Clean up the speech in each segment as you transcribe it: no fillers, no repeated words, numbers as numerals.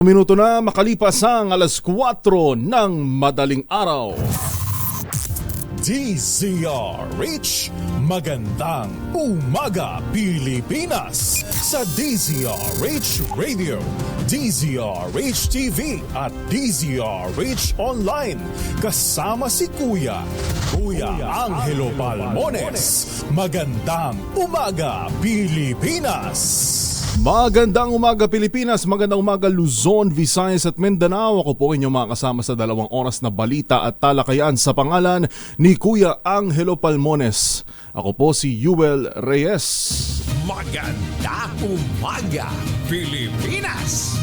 Minuto na makalipas ang alas 4 ng madaling araw. DZRH, magandang umaga Pilipinas sa DZRH Radio, DZRH TV at DZRH Online. Kasama si Kuya Angelo Palmones. Magandang umaga Pilipinas. Magandang umaga Pilipinas, magandang umaga Luzon, Visayas at Mindanao. Ako po inyong makakasama sa 2 oras na balita at talakayan sa pangalan ni Kuya Angelo Palmones. Ako po si Yuel Reyes. Magandang umaga Pilipinas.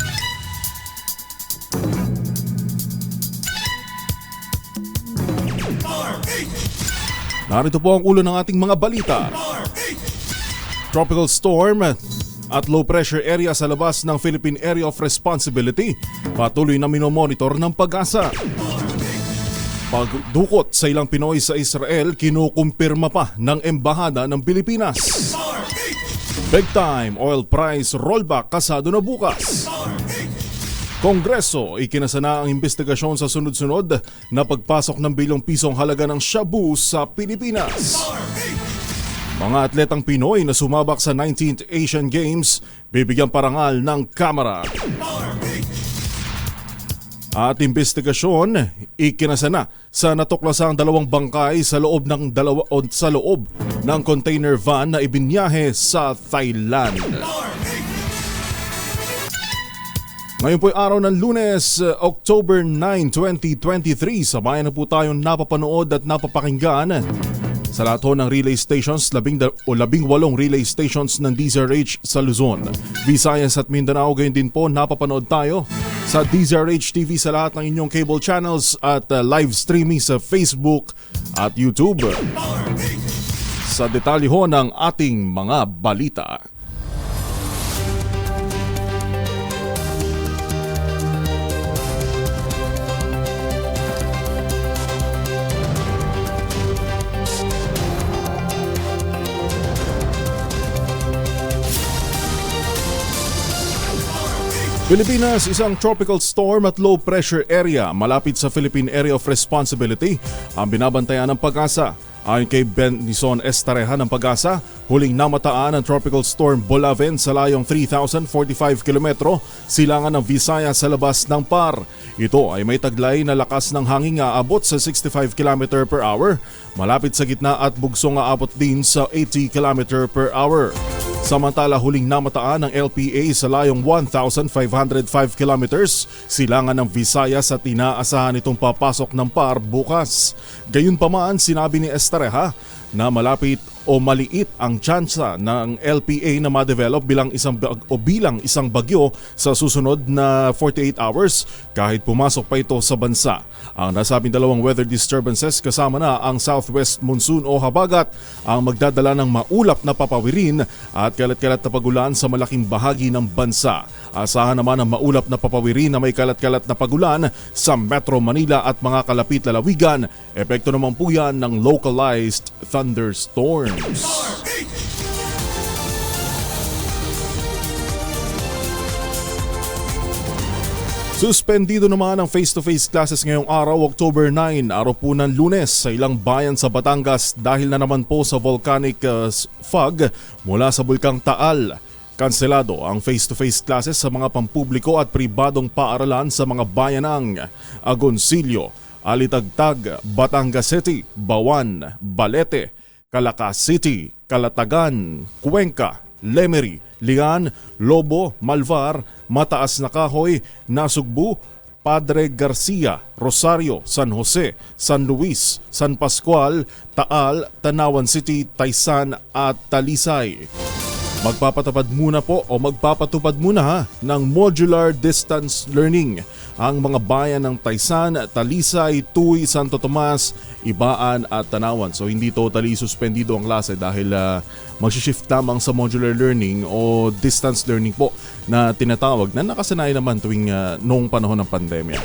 Narito po ang ulo ng ating mga balita. Tropical storm at low pressure area sa labas ng Philippine Area of Responsibility patuloy na minomonitor ng Pag-asa. Pagdukot sa ilang Pinoy sa Israel, kinukumpirma pa ng Embahada ng Pilipinas. Big time oil price rollback kasado na bukas. Kongreso, ikinasa na ang investigasyon sa sunod-sunod na pagpasok ng bilyong pisong halaga ng shabu sa Pilipinas. Mga atletang Pinoy na sumabak sa 19th Asian Games, bibigyan parangal ng kamera. At investigasyon, ikinasa na sa natuklasang 2 bangkay sa loob ng container van na ibinyahe sa Thailand. Ngayon po'y araw ng Lunes, October 9, 2023. Sabayan na po tayong napapanood at napapakinggan sa lahat ng relay stations, 18 relay stations ng DZRH sa Luzon, Visayas at Mindanao. Gayon din po napapanood tayo sa DZRH TV sa lahat ng inyong cable channels at live streaming sa Facebook at YouTube. Sa detalye ho ng ating mga balita. Pilipinas, isang tropical storm at low pressure area malapit sa Philippine Area of Responsibility ang binabantayan ng Pag-asa. Ayon kay Benison Estareha ng Pag-asa, huling namataan ang tropical storm Bolaven sa layong 3,045 kilometro silangan ng Visayas sa labas ng PAR. Ito ay may taglay na lakas ng hangin aabot sa 65 km per hour, malapit sa gitna at bugsong aabot din sa 80 km per hour. Samantala, huling namataan ng LPA sa layong 1,505 kilometers silangan ng Visayas at inaasahan itong papasok ng PAR bukas. Gayunpaman, sinabi ni Estareha na malapit o maliit ang tsansa ng LPA na ma-develop bilang isang bagyo sa susunod na 48 hours kahit pumasok pa ito sa bansa. Ang nasabing 2 weather disturbances kasama na ang southwest monsoon o habagat ang magdadala ng maulap na papawirin at kalat-kalat na pagulan sa malaking bahagi ng bansa. Asahan naman ang maulap na papawirin na may kalat-kalat na pagulan sa Metro Manila at mga kalapit lalawigan. Epekto naman po yan ng localized thunderstorms. Suspendido naman ang face-to-face classes ngayong araw, October 9, araw po ng Lunes sa ilang bayan sa Batangas dahil na naman po sa volcanic fog mula sa Bulkang Taal. Kanselado ang face-to-face classes sa mga pampubliko at pribadong paaralan sa mga bayan ng Agoncillo, Alitagtag, Batangas City, Bawan, Balete, Calacas City, Calatagan, Cuenca, Lemery, Lian, Lobo, Malvar, Mataas na Kahoy, Nasugbu, Padre Garcia, Rosario, San Jose, San Luis, San Pascual, Taal, Tanawan City, Taysan at Talisay. Magpapatupad muna ng modular distance learning ang mga bayan ng Taysan, Talisay, Tuy, Santo Tomas, Ibaan at Tanawan. So hindi totally suspendido ang klase dahil magsishift lamang sa modular learning o distance learning po na tinatawag na nakasanay naman tuwing noong panahon ng pandemya.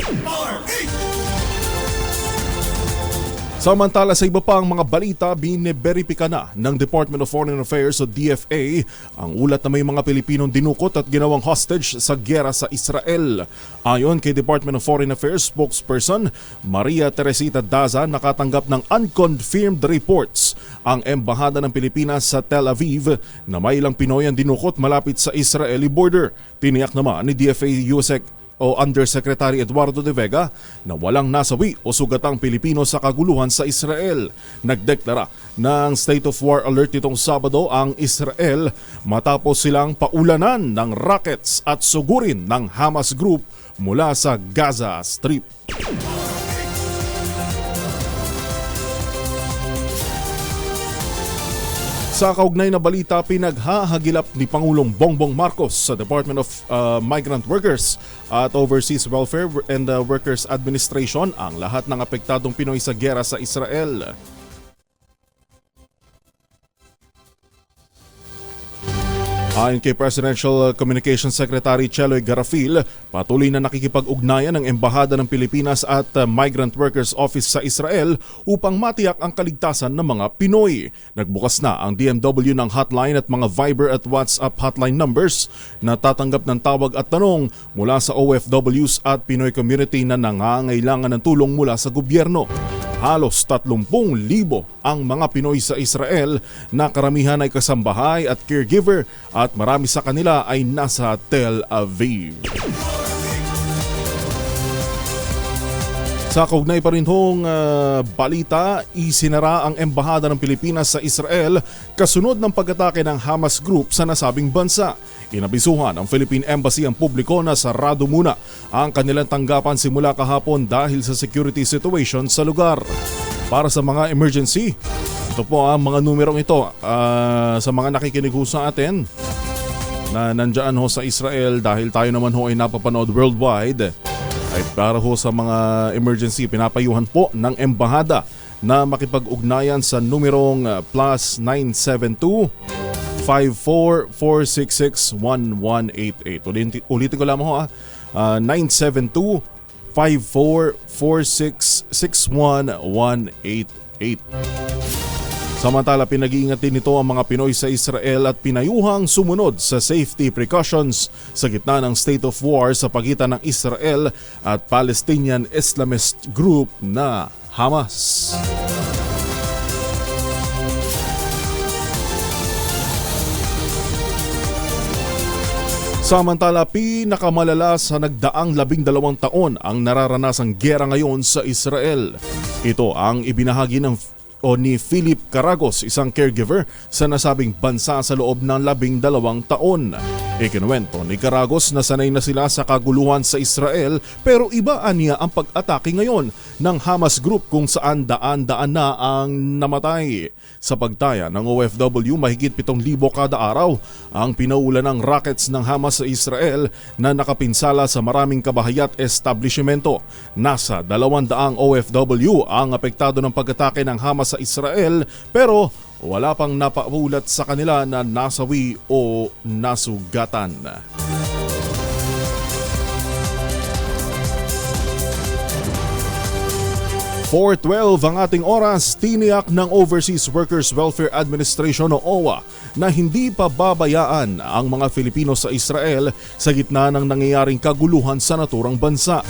Samantala sa iba pang mga balita, biniberipika na ng Department of Foreign Affairs o DFA ang ulat na may mga Pilipinong dinukot at ginawang hostage sa giyera sa Israel. Ayon kay Department of Foreign Affairs spokesperson Maria Teresita Daza, nakatanggap ng unconfirmed reports ang Embahada ng Pilipinas sa Tel Aviv na may ilang Pinoy ang dinukot malapit sa Israeli border. Tiniyak naman ni DFA USEC o Undersecretary Eduardo de Vega na walang nasawi o sugatang Pilipino sa kaguluhan sa Israel. Nagdeklara ng state of war alert nitong Sabado ang Israel matapos silang paulanan ng rockets at sugurin ng Hamas Group mula sa Gaza Strip. Sa kaugnay na balita, pinaghahagilap ni Pangulong Bongbong Marcos sa Department of Migrant Workers at Overseas Welfare and Workers Administration ang lahat ng apektadong Pinoy sa giyera sa Israel. Ayon kay Presidential Communications Secretary Cheloy Garafil, patuloy na nakikipag-ugnayan ng Embahada ng Pilipinas at Migrant Workers Office sa Israel upang matiyak ang kaligtasan ng mga Pinoy. Nagbukas na ang DMW ng hotline at mga Viber at WhatsApp hotline numbers na tatanggap ng tawag at tanong mula sa OFWs at Pinoy community na nangangailangan ng tulong mula sa gobyerno. Halos 30,000 ang mga Pinoy sa Israel na karamihan ay kasambahay at caregiver at marami sa kanila ay nasa Tel Aviv. Sa kaugnay pa rin hong balita, isinara ang Embahada ng Pilipinas sa Israel kasunod ng pag-atake ng Hamas Group sa nasabing bansa. Inabisuhan ng Philippine Embassy ang publiko na sarado muna ang kanilang tanggapan simula kahapon dahil sa security situation sa lugar. Para sa mga emergency, ito po ang mga numerong ito sa mga nakikinig ho sa atin na nandyan ho sa Israel dahil tayo naman ho ay napapanood worldwide. Ay para ho sa mga emergency, pinapayuhan po ng Embahada na makipag-ugnayan sa numerong +972 544661188. Ulitin ko lamang ho 972 544661188. Samantala, pinag-iingat din nito ang mga Pinoy sa Israel at pinayuhang sumunod sa safety precautions sa gitna ng state of war sa pagitan ng Israel at Palestinian Islamist group na Hamas. Samantala, pinakamalala sa nagdaang 12 taon ang nararanasang giyera ngayon sa Israel. Ito ang ibinahagi ni Philip Caragos, isang caregiver sa nasabing bansa sa loob ng 12 taon. Ikinuwento ni Caragos na sanay na sila sa kaguluhan sa Israel pero iba niya ang pag-atake ngayon ng Hamas Group kung saan daan-daan na ang namatay. Sa pagtaya ng OFW, mahigit 7,000 kada araw ang pinaulan ng rockets ng Hamas sa Israel na nakapinsala sa maraming kabahay at establishmento. Nasa 200 OFW ang apektado ng pag-atake ng Hamas sa Israel pero wala pang napaulat sa kanila na nasawi o nasugatan. 4:12 ang ating oras. Tiniyak ng Overseas Workers Welfare Administration o OWA na hindi pa babayaan ang mga Filipino sa Israel sa gitna ng nangyayaring kaguluhan sa naturang bansa.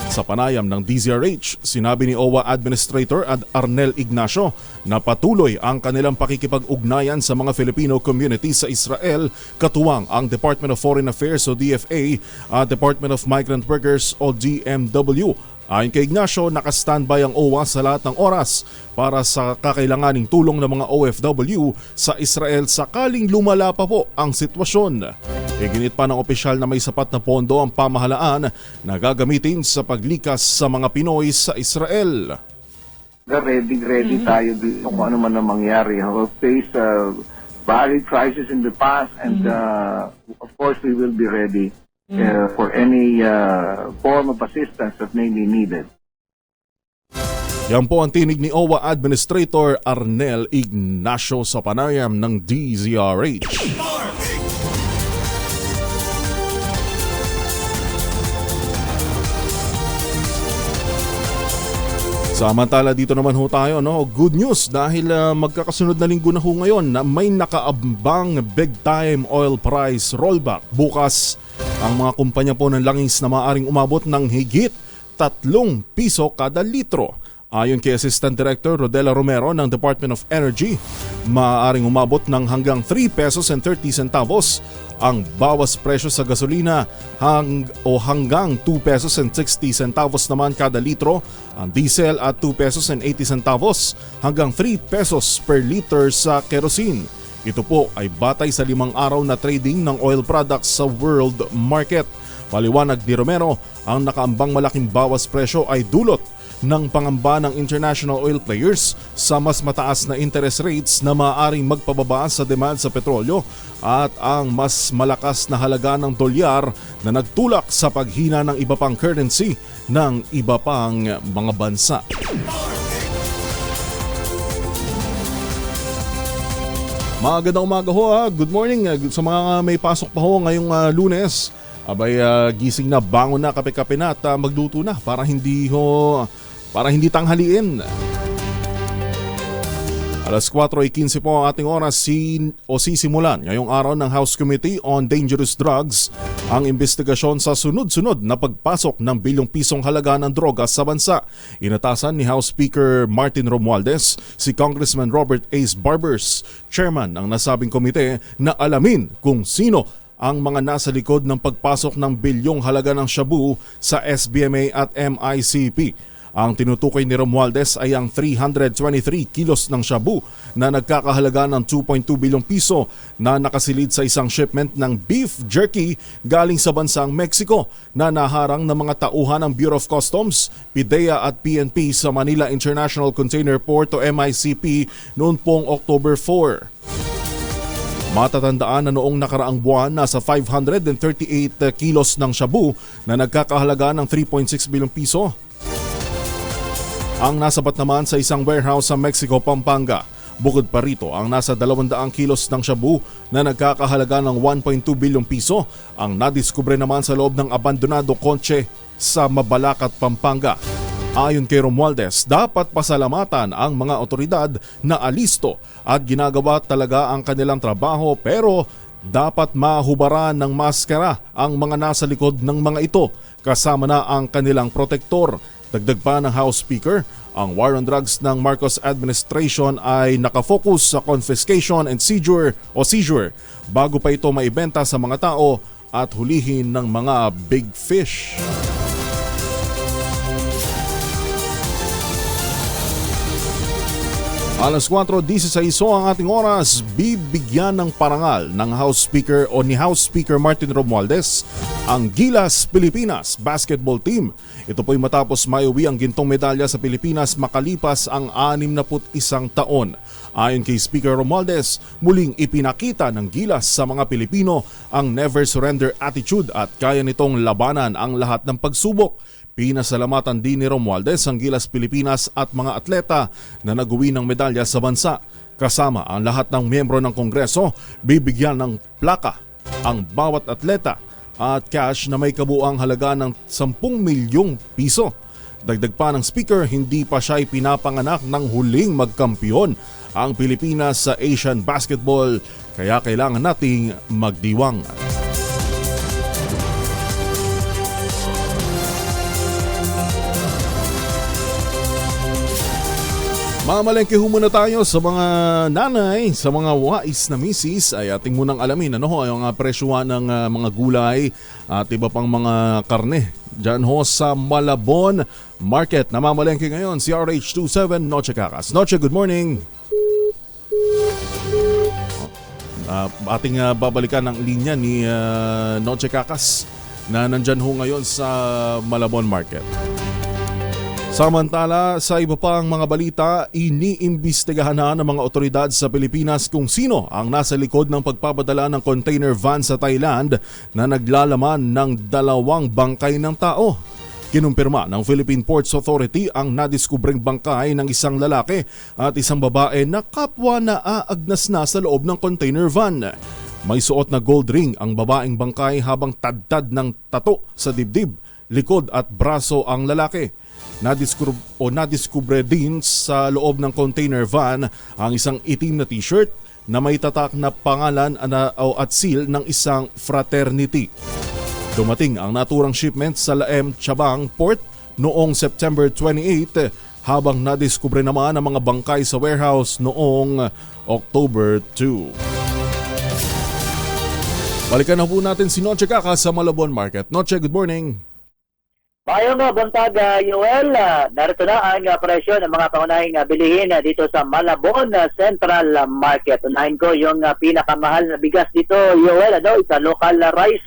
Sa panayam ng DZRH, sinabi ni OWA Administrator Arnel Ignacio na patuloy ang kanilang pakikipag-ugnayan sa mga Filipino community sa Israel, katuwang ang Department of Foreign Affairs o DFA at Department of Migrant Workers o DMW. Ayon kay Ignacio, naka-standby ang OWA sa lahat ng oras para sa kakailanganing tulong ng mga OFW sa Israel sakaling lumala pa po ang sitwasyon. Iginit pa ng opisyal na may sapat na pondo ang pamahalaan na gagamitin sa paglikas sa mga Pinoy sa Israel. Ready tayo dito kung ano man ang mangyari. We'll face varied crises in the past and of course we will be ready for any form of assistance that may be needed. Yan po ang tinig ni OWA Administrator Arnel Ignacio sa panayam ng DZRH. Samantala dito naman ho tayo, no? Good news dahil magkakasunod na linggo na ho ngayon na may nakaambang big time oil price rollback. Bukas ang mga kumpanya po ng langis na maaring umabot ng higit 3 piso kada litro. Ayon kay Assistant Director Rodela Romero ng Department of Energy, maaaring umabot ng hanggang 3 pesos and 30 centavos ang bawas presyo sa gasolina hanggang 2 pesos and 60 centavos naman kada litro, ang diesel at 2 pesos and 80 centavos hanggang 3 pesos per liter sa kerosene. Ito po ay batay sa 5 araw na trading ng oil products sa world market. Paliwanag ni Romero, ang nakaambang malaking bawas presyo ay dulot ng pangamba ng international oil players sa mas mataas na interest rates na maaaring magpababa sa demand sa petrolyo at ang mas malakas na halaga ng dolyar na nagtulak sa paghina ng iba pang currency ng iba pang mga bansa. Magandang umaga ho, good morning sa mga may pasok pa ho ngayong Lunes. Abay gising na, bangon na, kape-kape na at magluto na para hindi tanghaliin. Alas 4:15 po ang ating oras sisimulan ngayong araw ng House Committee on Dangerous Drugs ang investigasyon sa sunod-sunod na pagpasok ng bilyong pisong halaga ng droga sa bansa. Inatasan ni House Speaker Martin Romualdez si Congressman Robert Ace Barbers, chairman ng nasabing komite, na alamin kung sino ang mga nasa likod ng pagpasok ng bilyong halaga ng shabu sa SBMA at MICP. Ang tinutukoy ni Romualdez ay ang 323 kilos ng shabu na nagkakahalaga ng 2.2 bilyong piso na nakasilid sa isang shipment ng beef jerky galing sa bansang Mexico na naharang ng mga tauhan ng Bureau of Customs, PIDEA at PNP sa Manila International Container Port o MICP noon pong October 4. Matatandaan na noong nakaraang buwan nasa 538 kilos ng shabu na nagkakahalaga ng 3.6 bilyong piso ang nasabat naman sa isang warehouse sa Mexico, Pampanga. Bukod pa rito, ang nasa 200 kilos ng shabu na nagkakahalaga ng 1.2 bilyong piso ang nadiskubre naman sa loob ng abandonado kotse sa Mabalacat, Pampanga. Ayon kay Romualdez, dapat pasalamatan ang mga otoridad na alisto at ginagawa talaga ang kanilang trabaho, pero dapat mahubaran ng maskara ang mga nasa likod ng mga ito kasama na ang kanilang protektor. Dagdag pa ng House Speaker, ang war on drugs ng Marcos administration ay nakafocus sa confiscation and seizure bago pa ito maibenta sa mga tao at hulihin ng mga big fish. Alas 4:16 ang ating oras, bibigyan ng parangal ng House Speaker o ni House Speaker Martin Romualdez ang Gilas Pilipinas basketball team. Ito po'y matapos maiuwi ang gintong medalya sa Pilipinas makalipas ang 61 taon. Ayon kay Speaker Romualdez, muling ipinakita ng Gilas sa mga Pilipino ang never surrender attitude at kaya nitong labanan ang lahat ng pagsubok. Pinasalamatan din ni Romualdez ang Gilas Pilipinas at mga atleta na nag-uwi ng medalya sa bansa. Kasama ang lahat ng miyembro ng Kongreso, bibigyan ng plaka ang bawat atleta at cash na may kabuuang halaga ng 10 milyong piso. Dagdag pa ng Speaker, hindi pa siya ipinapanganak ng huling magkampiyon ang Pilipinas sa Asian Basketball, kaya kailangan nating magdiwang. Mamalengke muna tayo sa mga nanay, sa mga wais na misis ay ating munang alamin ang presyuhan ng mga gulay at iba pang mga karne dyan ho sa Malabon Market. Namamalengke ngayon si RH27 Noche Cacas. Noche, good morning. Ating babalikan ang linya ni Noche Cacas na nandyan ho ngayon sa Malabon Market. Samantala, sa iba pang mga balita, iniimbestigahan na ng mga otoridad sa Pilipinas kung sino ang nasa likod ng pagpapadala ng container van sa Thailand na naglalaman ng 2 bangkay ng tao. Kinumpirma ng Philippine Ports Authority ang nadiskubreng bangkay ng isang lalaki at isang babae na kapwa naaagnas na sa loob ng container van. May suot na gold ring ang babaeng bangkay habang tadtad ng tato sa dibdib, likod at braso ang lalaki. nadiskubre din sa loob ng container van ang isang itim na t-shirt na may tatak na pangalan at seal ng isang fraternity. Dumating ang naturang shipment sa Laem Chabang Port noong September 28 habang nadiskubre naman ang mga bangkay sa warehouse noong October 2. Balikan na po natin si Noche Kaka sa Malabon Market. Noche, good morning. Mayong buntag, Yoel. Narito na ang presyo ng mga pangunahing bilihin dito sa Malabon Central Market. Unahin ko yung pinakamahal na bigas dito, Yoel. Isa local rice,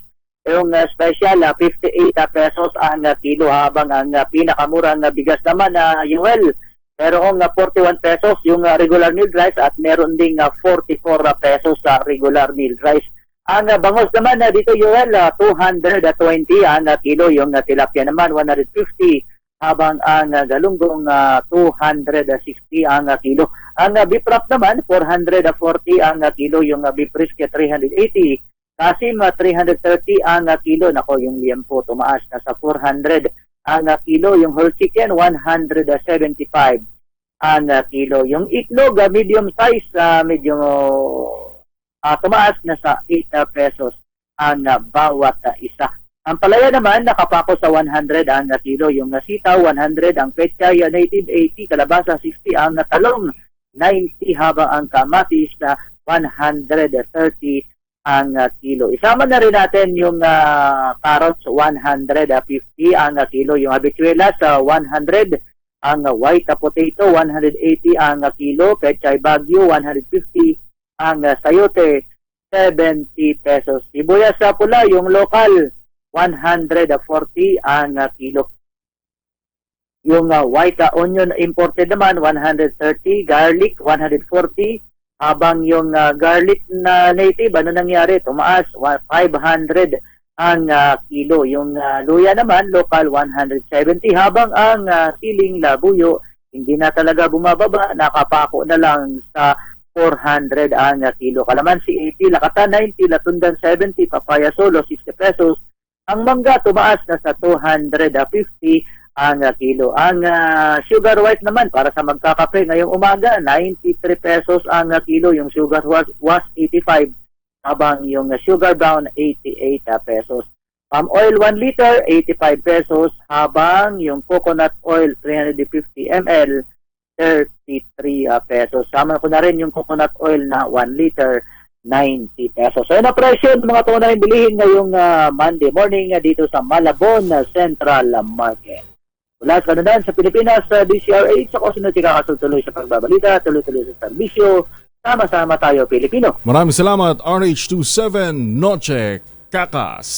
yung special 58 pesos ang kilo, habang ang pinakamurang bigas naman, Yoel, merong 41 pesos yung regular milled rice at meron ding 44 pesos sa regular milled rice. Ang bangos naman dito, Yoel, 220 ang kilo. Yung tilapia naman, 150. Habang ang galunggong, 260 ang kilo. Ang beef wrap naman, 440 ang kilo. Yung beef brisket, 380. Kasim, 330 ang kilo. Nako, yung liempo, tumaas na sa 400 ang kilo. Yung whole chicken, 175 ang kilo. Yung itlog, medium size, medyo tumaas na sa 8 pesos ang bawat isa. Ang palaya naman nakapako sa 100 ang kilo, yung sitaw 100, ang pechay native 80, kalabasa 60, ang talong 90, habang ang kamatis 130 ang kilo. Isama na rin natin yung carrots 150 ang kilo, yung habichuelas 100, ang white potato 180 ang kilo, pechay bagyo 150, ang sayote 70 pesos. Sibuyas sa pula, yung local 140 ang kilo. Yung white onion imported naman 130, garlic 140, habang yung garlic na native, ano nangyari? Tumaas 500 ang kilo. Yung luya naman local 170, habang ang siling labuyo hindi na talaga bumababa, nakapako na lang sa 400 ang kilo. Kalamansi 80, lakatan 90, latundan 70, papaya solo 60 pesos. Ang mangga tumaas na sa 250 ang kilo. Ang sugar white naman para sa magkakape ngayong umaga, 93 pesos ang kilo. Yung sugar was 85, habang yung sugar brown 88 pesos. Palm oil 1 liter 85 pesos, habang yung coconut oil 350 ml 33 pesos. Sama ko na rin yung coconut oil na 1 liter, 90 pesos. So, yun ang presyo ng mga tunay bilihin ngayong Monday morning dito sa Malabon Central Market. Mula sa kanunan sa Pilipinas, DCRH, ako sunod tuloy sa pagbabalita, tuloy-tuloy sa serbisyo. Sama-sama tayo, Pilipino. Maraming salamat, RH27 Noche Kakas.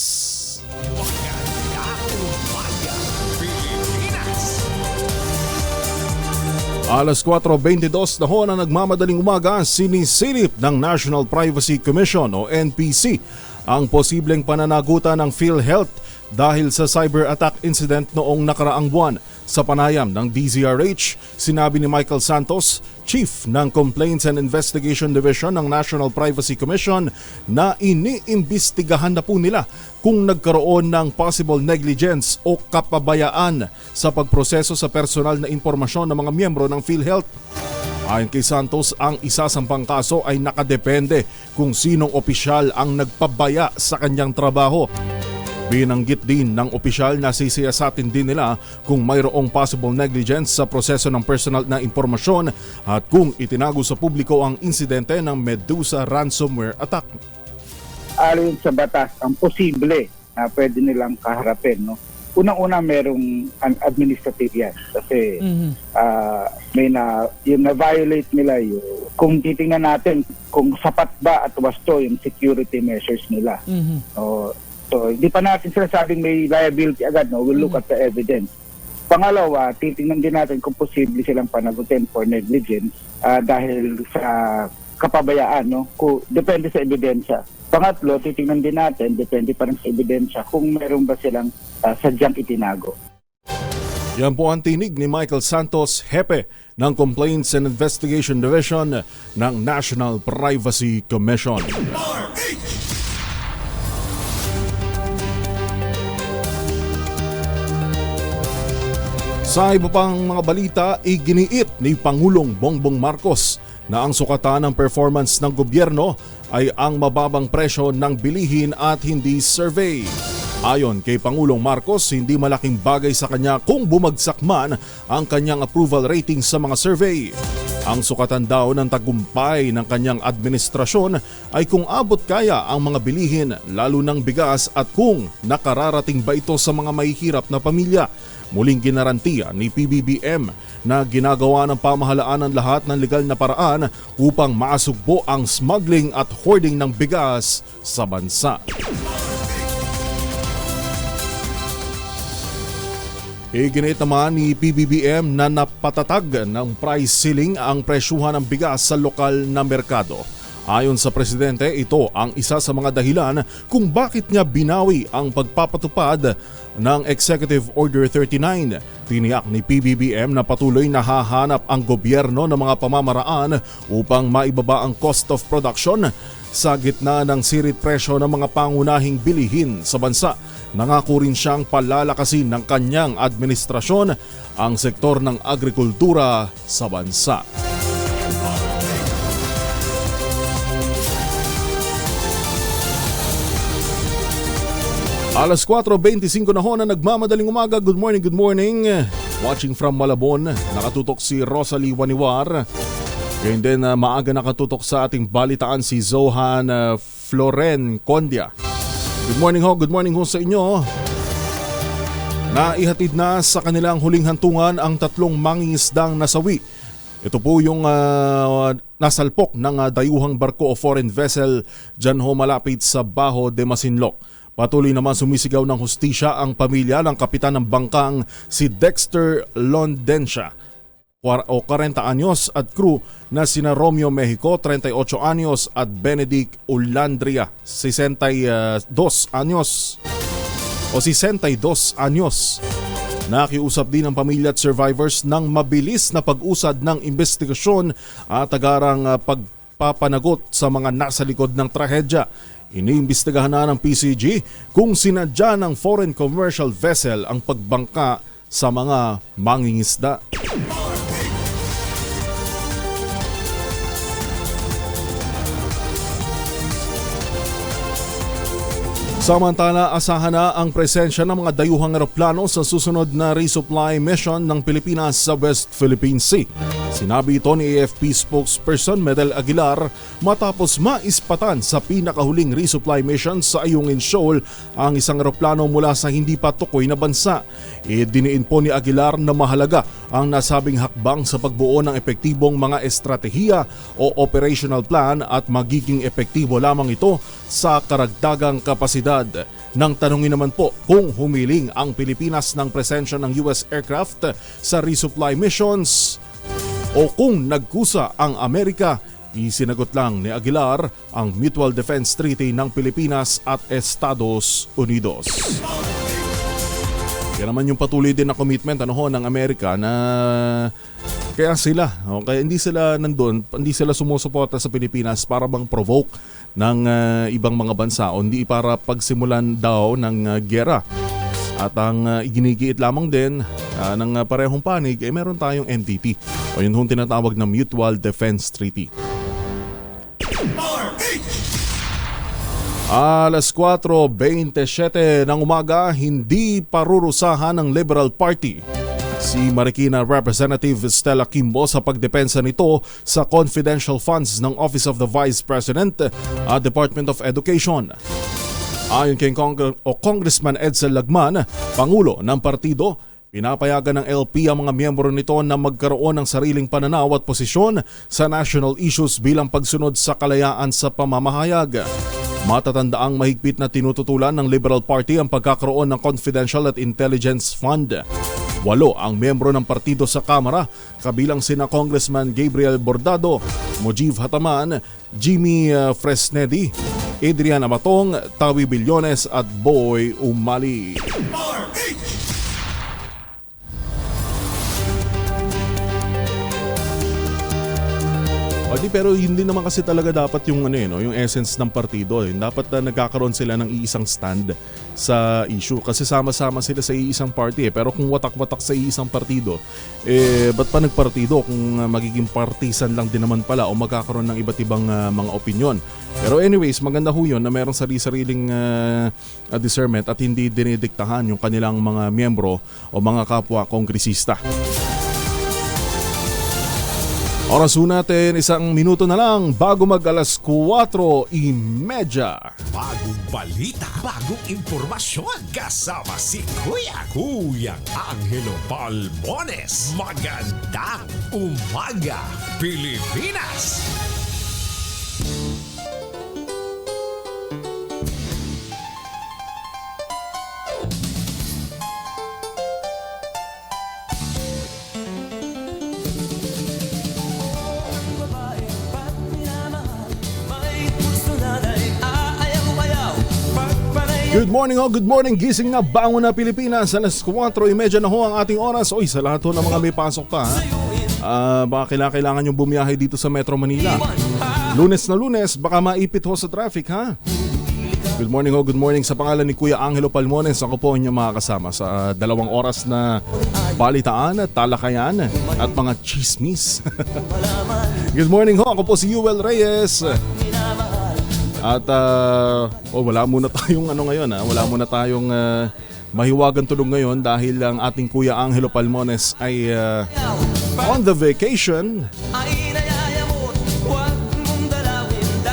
Alas 4:22 na ho na nagmamadaling umaga, sinisilip ng National Privacy Commission o NPC ang posibleng pananagutan ng PhilHealth dahil sa cyber attack incident noong nakaraang buwan. Sa panayam ng DZRH, sinabi ni Michael Santos, Chief ng Complaints and Investigation Division ng National Privacy Commission, na iniimbestigahan na po nila kung nagkaroon ng possible negligence o kapabayaan sa pagproseso sa personal na impormasyon ng mga miyembro ng PhilHealth. Ayon kay Santos, ang isasampang kaso ay nakadepende kung sinong opisyal ang nagpabaya sa kanyang trabaho. Binanggit din ng opisyal na sisiyasatin din nila kung mayroong possible negligence sa proseso ng personal na impormasyon at kung itinago sa publiko ang insidente ng Medusa ransomware attack. Ayon sa batas, ang posible na pwede nilang kaharapin, no? Unang-una merong administrative yan kasi yung na-violate nila yun. Kung titingnan natin kung sapat ba at wasto yung security measures nila. So, hindi pa natin sinasabing may liability agad, no? We'll look at the evidence. Pangalawa, titingnan din natin kung posible silang panagutin for negligence dahil sa kapabayaan, no? Depende sa ebidensya. Pangatlo, titingnan din natin, depende pa rin sa ebidensya, kung meron ba silang sadyang itinago. Yan po ang tinig ni Michael Santos, Hepe ng Complaints and Investigation Division ng National Privacy Commission. Sa iba pang mga balita, iginiit ni Pangulong Bongbong Marcos na ang sukatan ng performance ng gobyerno ay ang mababang presyo ng bilihin at hindi survey. Ayon kay Pangulong Marcos, hindi malaking bagay sa kanya kung bumagsak man ang kanyang approval rating sa mga survey. Ang sukatan daw ng tagumpay ng kanyang administrasyon ay kung abot kaya ang mga bilihin lalo ng bigas at kung nakararating ba ito sa mga mahihirap na pamilya. Muling ginarantiya ni PBBM na ginagawa ng pamahalaan ang lahat ng legal na paraan upang maasugbo ang smuggling at hoarding ng bigas sa bansa. Iginit naman ni PBBM na napatatag ng price ceiling ang presyuhan ng bigas sa lokal na merkado. Ayon sa presidente, ito ang isa sa mga dahilan kung bakit niya binawi ang pagpapatupad ng Executive Order 39. Tiniyak ni PBBM na patuloy na hahanap ang gobyerno ng mga pamamaraan upang maibaba ang cost of production sa gitna ng sirit presyo ng mga pangunahing bilihin sa bansa. Nangako rin siyang palalakasin ng kanyang administrasyon ang sektor ng agrikultura sa bansa. Alas 4:25 na ho na nagmamadaling umaga. Good morning, good morning. Watching from Malabon, nakatutok si Rosalie Waniwar. Ngayon din maaga nakatutok sa ating balitaan si Zohan Floren Condia. Good morning ho sa inyo. Naihatid na sa kanilang huling hantungan ang 3 mangingisdang nasawi. Ito po yung nasalpok ng dayuhang barko o foreign vessel dyan ho malapit sa Baho de Masinloc. Patuloy naman sumisigaw ng hustisya ang pamilya ng kapitan ng bangkang si Dexter Londencia o 40 anyos at crew na sina Romeo Mexico, 38 anyos at Benedict Ulandria, 62 anyos. Nakiusap din ang pamilya at survivors ng mabilis na pag-usad ng investigasyon at agarang pagpapanagot sa mga nasa likod ng trahedya. Iniimbestigahan na ng PCG kung sinadya ng foreign commercial vessel ang pagbangka sa mga mangingisda. Samantala, asahan na ang presensya ng mga dayuhang eroplano sa susunod na resupply mission ng Pilipinas sa West Philippine Sea. Sinabi ito ni AFP spokesperson Medel Aguilar matapos maispatan sa pinakahuling resupply mission sa Ayungin Shoal ang isang eroplano mula sa hindi pa tukoy na bansa. Idiniin po ni Aguilar na mahalaga ang nasabing hakbang sa pagbuo ng epektibong mga estratehiya o operational plan at magiging epektibo lamang ito sa karagdagang kapasidad. Nang tanungin naman po kung humiling ang Pilipinas ng presensya ng US aircraft sa resupply missions o kung nagkusa ang Amerika, isinagot lang ni Aguilar ang Mutual Defense Treaty ng Pilipinas at Estados Unidos. Yan naman yung patuloy din na commitment ng Amerika na kaya hindi sila nandun, hindi sila sumusuporta sa Pilipinas para bang provoke ng ibang mga bansa o hindi para pagsimulan daw ng giyera. At ang iginigiit lamang din ng parehong panig ay meron tayong MDT o yun yung tinatawag na Mutual Defense Treaty. Alas 4:27 ng umaga, hindi parurusahan ng Liberal Party si Marikina Representative Stella Kimbo sa pagdepensa nito sa confidential funds ng Office of the Vice President at Department of Education. Ayon kay Congressman Edsel Lagman, Pangulo ng partido, pinapayagan ng LP ang mga miyembro nito na magkaroon ng sariling pananaw at posisyon sa national issues bilang pagsunod sa kalayaan sa pamamahayag. Matatandaang mahigpit na tinututulan ng Liberal Party ang pagkakaroon ng Confidential at Intelligence Fund. 8 ang miyembro ng partido sa Kamara, kabilang sina Congressman Gabriel Bordado, Mujib Hataman, Jimmy Fresnedi, Adrian Amatong, Tawi Billones at Boy Umali. Pero hindi naman kasi talaga dapat yung yung essence ng partido. Dapat na nagkakaroon sila ng iisang stand sa issue kasi sama-sama sila sa iisang party pero kung watak-watak sa iisang partido ba't pa nagpartido kung magiging partisan lang din naman pala o magkakaroon ng iba't ibang mga opinyon. Pero anyways, maganda ho yun na merong sariling discernment at hindi dinidiktahan yung kanilang mga miyembro o mga kapwa kongresista. Oras ho natin, 1 minuto na lang bago mag alas 4:30. Bagong balita, bagong impormasyon. Kasama si Kuyang Angelo Palmones. Magandang umaga, Pilipinas! Good morning, gising na, bangon na Pilipinas. Alas 4:30 na ho ang ating oras. Oy, sa lahat ho ng mga may pasok pa, baka kailangan yung bumiyahe dito sa Metro Manila. Lunes na Lunes, baka maipit ho sa traffic, ha? Good morning sa pangalan ni Kuya Angelo Palmones. Ako po inyong makakasama sa 2 oras na balitaan, talakayan at mga chismis. Good morning ho, ako po si Yuel Reyes. At wala muna tayong ngayon, wala muna tayong mahiwagang tulog ngayon dahil ang ating Kuya Angelo Palmones ay on the vacation.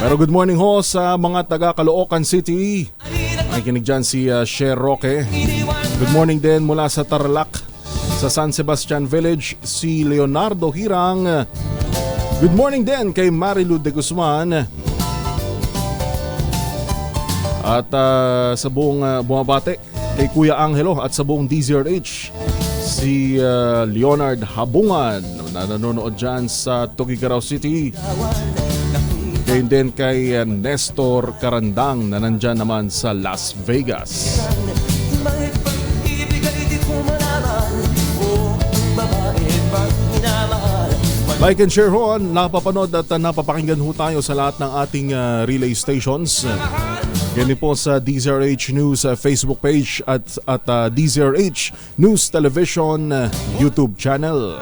Pero good morning ho sa mga taga Caloocan City. Nakikinig dyan si Cher Roque. Good morning din mula sa Tarlac, sa San Sebastian Village, si Leonardo Hirang. Good morning din kay Marilu de Guzman. At sa buong bumabate kay Kuya Angelo at sa buong DZRH, si Leonard Habungan na nanonood dyan sa Tugigaraw City. Kaya din kay Nestor Karandang na nandyan naman sa Las Vegas. Like and share ho, napapanood at napapakinggan ho tayo sa lahat ng ating relay stations. Ganyan po sa DZRH News Facebook page at DZRH News Television YouTube channel.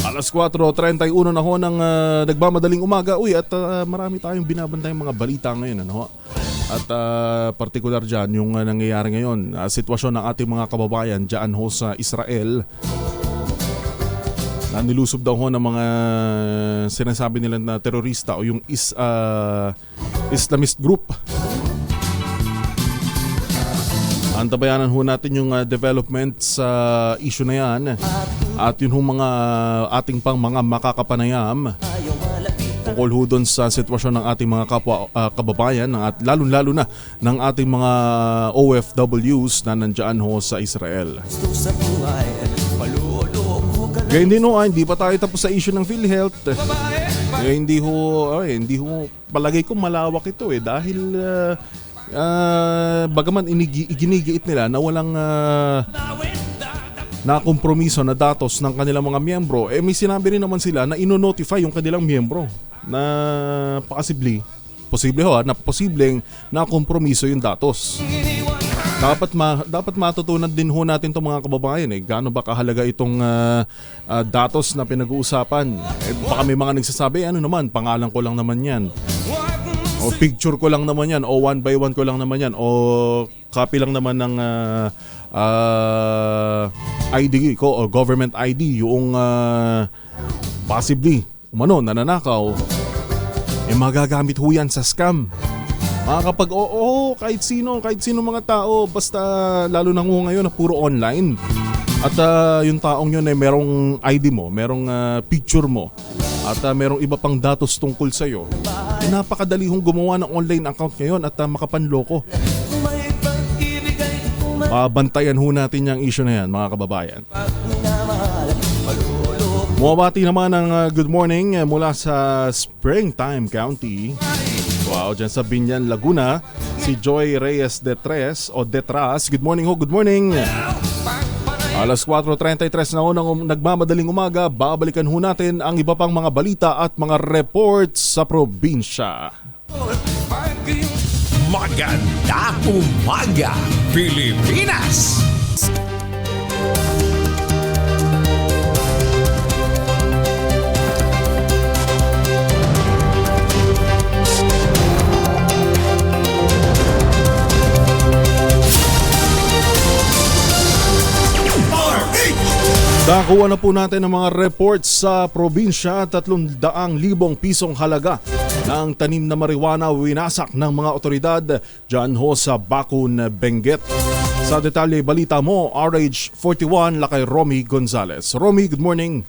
Alas 4:31 na ho ng nagmamadaling umaga. Uy, at marami tayong binabantay mga balita ngayon. At partikular dyan yung nangyayari ngayon. Sitwasyon ng ating mga kababayan dyan ho sa Israel. Nilusob daw ho ng mga sinasabi nila na terorista o yung Islamist group. Antabayanan ho natin yung development sa issue na yan at yun ho mga ating pang mga makakapanayam tungkol ho doon sa sitwasyon ng ating mga kapwa kababayan at lalo na ng ating mga OFWs na nandyan ho sa Israel. Gayun din ho, hindi pa tayo tapos sa issue ng PhilHealth. Hindi ho palagay ko malawak ito dahil bagaman iginigiit nila na walang nakompromiso na datos ng kanilang mga miyembro, may sinabi rin naman sila na ino-notify yung kanilang miyembro na posibleng nakompromiso yung datos. Dapat matutunan din ho natin itong mga kababayan gaano ba kahalaga itong datos na pinag-uusapan. Baka may mga nagsasabi, pangalan ko lang naman yan. O picture ko lang naman yan. O 1 by 1 ko lang naman yan. O copy lang naman ng ID ko o government ID. Yung possibly nananakaw. Magagamit ho yan sa scam. Kapag kahit sino mga tao, basta lalo na ngayon na puro online. At yung taong yun ay merong ID mo, merong picture mo, at merong iba pang datos tungkol sa'yo. Napakadali hong gumawa ng online account ngayon at makapanloko. Bantayan ho natin yung issue na yan, mga kababayan. Mumabati naman ng good morning mula sa Springtime County. Wow, dyan sa Binyan, Laguna, si Joy Reyes Detras. Good morning ho, good morning. Alas 4:33 na ho ng nagmamadaling umaga, babalikan ho natin ang iba pang mga balita at mga reports sa probinsya. Magandang umaga, Pilipinas! Nakuha na po natin ang mga reports sa probinsya. 300,000 pisong halaga ng tanim na marijuana winasak ng mga otoridad dyan ho sa Bakun, Benguet. Sa detalye balita mo, RH41 lakay Romy Gonzales. Romy, good morning.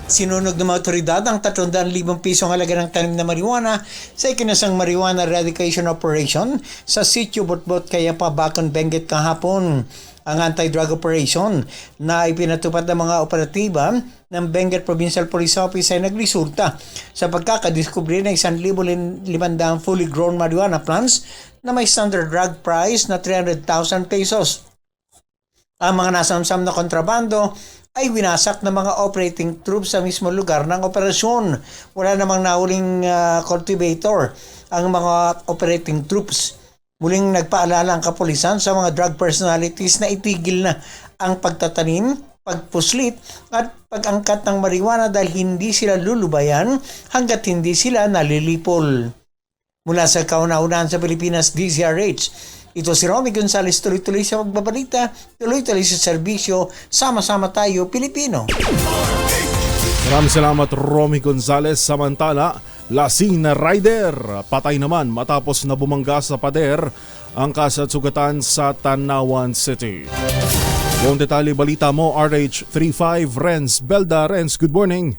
Sinunog ng mga otoridad ang 300,000 pisong halaga ng tanim na marijuana sa ikinasang marijuana eradication operation sa sitio Botbot Kayapa, Bakun, Benguet kahapon. Ang anti-drug operation na ipinatupad ng mga operatiba ng Benguet Provincial Police Office ay nagresulta sa pagkakadiskubre ng 1,500 fully grown marijuana plants na may standard drug price na 300,000 pesos. Ang mga nasamsam na kontrabando ay winasak ng mga operating troops sa mismo lugar ng operasyon. Wala namang nahuling cultivator ang mga operating troops. Muling nagpaalala ang kapulisan sa mga drug personalities na itigil na ang pagtatanim, pagpuslit at pag-angkat ng marijuana dahil hindi sila lulubayan hanggat hindi sila nalilipol. Mula sa kauna-unahan sa Pilipinas, DZRH, ito si Romy Gonzales, tuloy-tuloy sa pagbabalita, tuloy-tuloy sa serbisyo, sama-sama tayo Pilipino. Maraming salamat Romy Gonzales. Samantala, lasing na rider patay naman matapos na bumangga sa pader ang kasat-sugatan sa Tanawan City. Buong detalye balita mo, RH35 Renz Belda. Renz, good morning.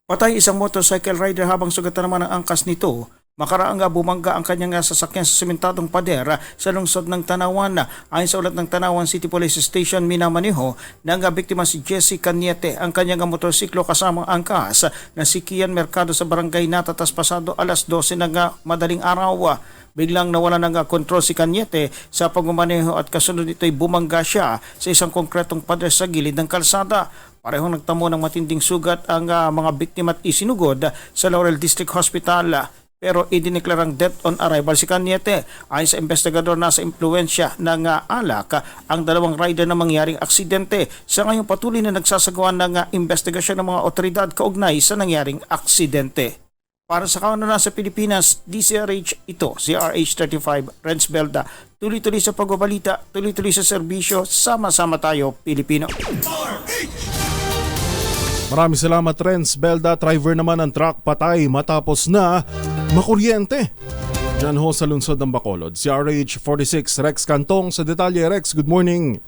Patay isang motorcycle rider habang sugatan naman ang angkas nito. Makaraang bumangga ang kanyang sasakyan sa sementadong pader sa lungsod ng Tanawan. Ayon sa ulat ng Tanawan City Police Station, minamaneho ng biktima si Jesse Cañete ang kanyang motorsiklo kasamang angkas na si Kian Mercado sa barangay Natatas pasado alas 12 ng madaling araw. Biglang nawala ng kontrol si Cañete sa pagmamaneho at kasunod ito'y bumangga siya sa isang konkretong pader sa gilid ng kalsada. Parehong nagtamo ng matinding sugat ang mga biktima at isinugod sa Laurel District Hospital. Pero idineklarang death on arrival si Cañete. Ayon sa investigador, nasa impluensya ng alak ang dalawang rider na mangyaring aksidente. Sa ngayon patuloy na nagsasagawa ng investigasyon ng mga otoridad kaugnay sa nangyaring aksidente. Para sa kauna sa Pilipinas, DCRH ito, si RH35 Renz Belda. Tuloy-tuloy sa pagbabalita, tuloy-tuloy sa serbisyo, sama-sama tayo Pilipino. Maraming salamat Renz Belda. Driver naman ng truck patay matapos na makuryente dyan ho sa lungsod ng Bacolod. Si RH46 Rex Cantong sa detalye. Rex, good morning.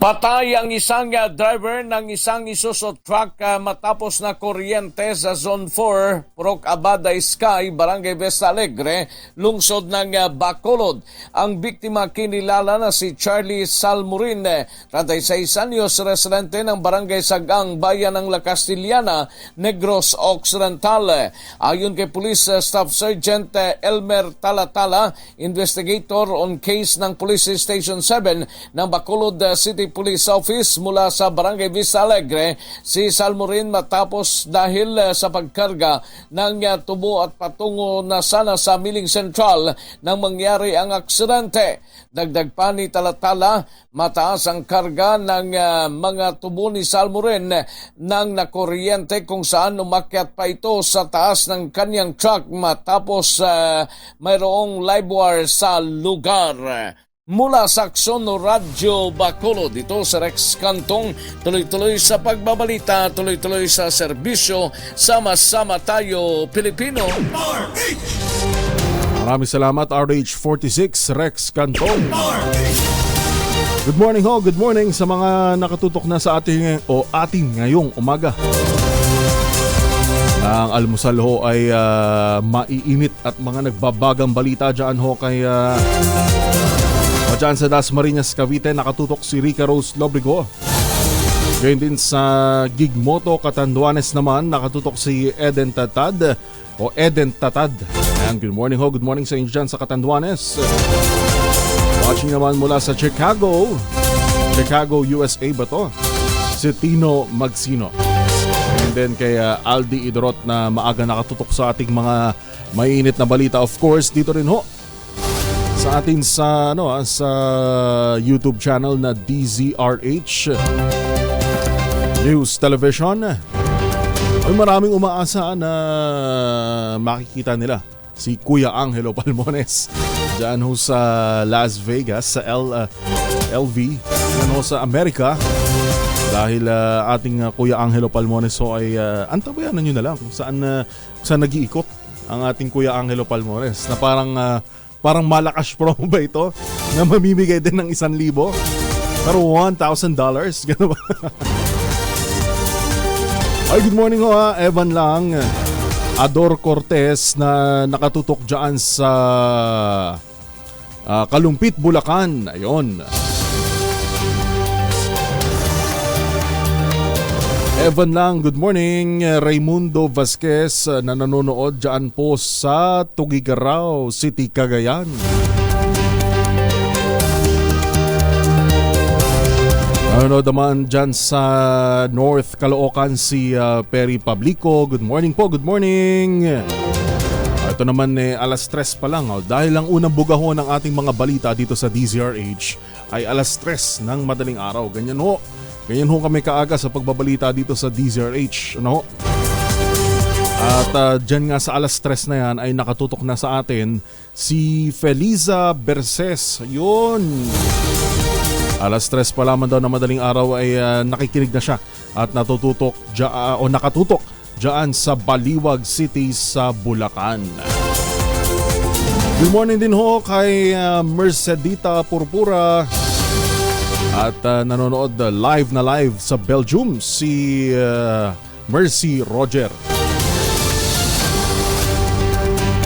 Patay ang isang driver ng isang Isuzu truck matapos na kuryente sa Zone 4, Purok Abada Sky, Barangay Vista Alegre, lungsod ng Bacolod. Ang biktima kinilala na si Charlie Salmurin, 36 anyos, residente ng Barangay Sagang, Bayan ng La Castillana, Negros Occidental. Ayon kay Police Staff Sergeant Elmer Talatala, investigator on case ng Police Station 7 ng Bacolod City Police Office mula sa Barangay Vista Alegre, si Salmurin matapos dahil sa pagkarga ng tubo at patungo na sana sa Miling Central nang mangyari ang aksidente. Dagdag pa ni Talatala, mataas ang karga ng mga tubo ni Salmurin nang nakuryente kung saan umakyat pa ito sa taas ng kanyang truck matapos mayroong live wire sa lugar. Mula sa Aksono Radyo Bacolod, dito sa Rex Cantong, tuloy-tuloy sa pagbabalita, tuloy-tuloy sa serbisyo, sama-sama tayo Pilipino. Maraming salamat RH46 Rex Cantong. Good morning ho, good morning sa mga nakatutok na sa ating ngayong umaga. Ang almusal ho ay maiinit at mga nagbabagang balita dyan ho kay dyan sa Dasmariñas, Cavite, nakatutok si Rica Rose Lobrigo. Ngayon din sa Gigmoto, Catanduanes naman, nakatutok si Eden Tatad. And good morning ho, good morning sa inyo dyan sa Catanduanes. Watching naman mula sa Chicago, USA ba to? Si Tino Magsino. and then kay Aldi Idorot na maaga nakatutok sa ating mga mainit na balita. Of course, dito rin ho sa atin sa YouTube channel na DZRH News Television. Ay maraming umaasa na makikita nila si Kuya Angelo Palmones dyan ho sa Las Vegas sa LV yan ho sa Amerika. Dahil ating Kuya Angelo Palmones so ay antabayanan nyo na lang kung saan nag-iikot ang ating Kuya Angelo Palmones na parang malakas promo ba ito na mamimigay din ng 1,000 pero $1,000 gano'n ba? Ay, good morning ho Evan lang, Ador Cortez na nakatutok dyan sa Kalumpit, Bulacan. Ayun. Evan lang, good morning. Raimundo Vasquez na nanonood dyan po sa Tugigaraw City, Cagayan. Nanonood naman dyan sa North Caloocan si Perry Pablico. Good morning po, good morning. Ito naman alas 3 pa lang. Dahil ang unang bugahon ng ating mga balita dito sa DZRH ay alas 3 ng madaling araw. Ganyan ho kami kaaga sa pagbabalita dito sa DZRH. Ano? At dyan nga sa alas 3 na yan ay nakatutok na sa atin si Feliza Berses. Yun. Alas 3 pa lamang daw na madaling araw ay nakikinig na siya at nakatutok dyan sa Baliwag City sa Bulacan. Good morning din ho kay Mercedita Purpura. At nanonood live sa Belgium si Mercy Roger.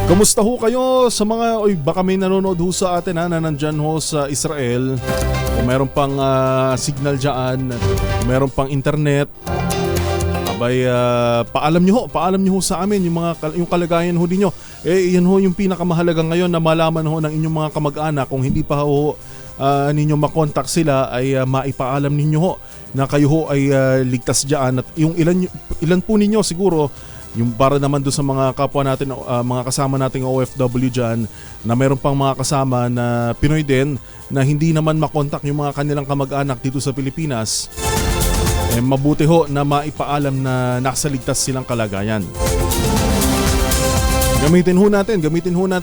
Kamusta ho kayo sa mga baka may nanonood ho sa atin na nandyan ho sa Israel. Kung meron pang signal dyan, kung meron pang internet, abay paalam nyo ho sa amin yung kalagayan ho ninyo. Yan ho yung pinakamahalaga ngayon na malaman ho ng inyong mga kamag-anak. Kung hindi pa ho ninyo makontak sila ay maipaalam ninyo ho na kayo ho ay ligtas dyan. At yung ilan po ninyo siguro yung para naman doon sa mga kapwa natin, mga kasama nating OFW dyan na meron pang mga kasama na Pinoy din na hindi naman makontak yung mga kanilang kamag-anak dito sa Pilipinas, mabuti ho na maipaalam na nasa ligtas silang kalagayan. Gamitin ho natin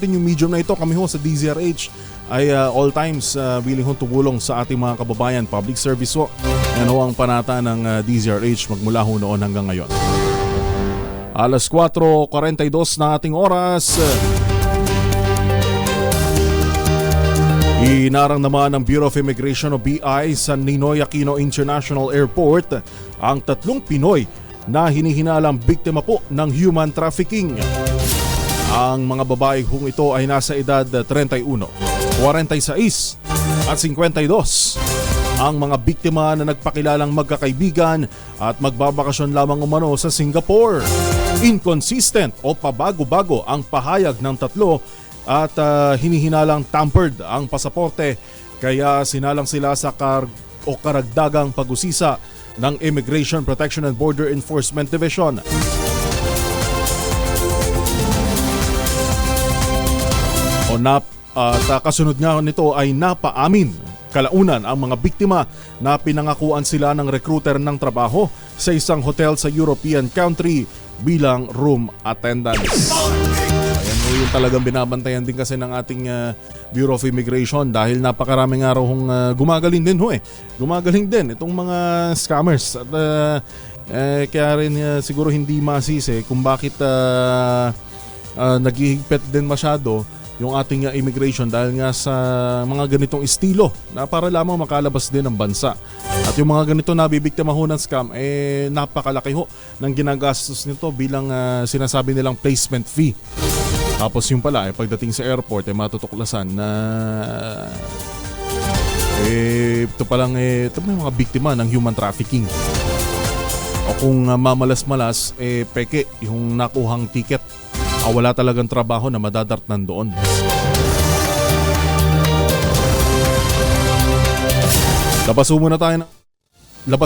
yung medium na ito. Kami ho sa DZRH ay all times willing ho tumulong sa ating mga kababayan. Public service ho. Yan ho ang panata ng DZRH magmula ho noon hanggang ngayon. Alas 4:42 na ating oras. Inarang naman ng Bureau of Immigration o BI sa Ninoy Aquino International Airport ang 3 Pinoy na hinihinalang biktima po ng human trafficking. Ang mga babae kung ito ay nasa edad 31, 46 at 52. Ang mga biktima na nagpakilalang magkakaibigan at magbabakasyon lamang umano sa Singapore. Inconsistent o pabago-bago ang pahayag ng 3 at hinihinalang tampered ang pasaporte kaya sinalang sila sa karagdagang pag-usisa ng Immigration Protection and Border Enforcement Division. Kasunod nga nito ay napaamin kalaunan ang mga biktima na pinangakuan sila ng recruiter ng trabaho sa isang hotel sa European country bilang room attendants. Ayan ho yung talagang binabantayan din kasi ng ating Bureau of Immigration dahil napakaraming araw hong gumagaling din ho Gumagaling din itong mga scammers at kaya rin siguro hindi masisi kung bakit naghihigpit din masyado yung ating immigration dahil nga sa mga ganitong estilo na para lamang makalabas din ng bansa. At yung mga ganito na bibiktima ho ng scam, napakalaki ho ng ginagastos nito bilang sinasabi nilang placement fee. Tapos yung pala, pagdating sa airport, matutuklasan na ito palang ito may mga biktima ng human trafficking. O kung mamalas-malas, peke yung nakuhang ticket. Wala talagang trabaho na madadartnan doon. Labas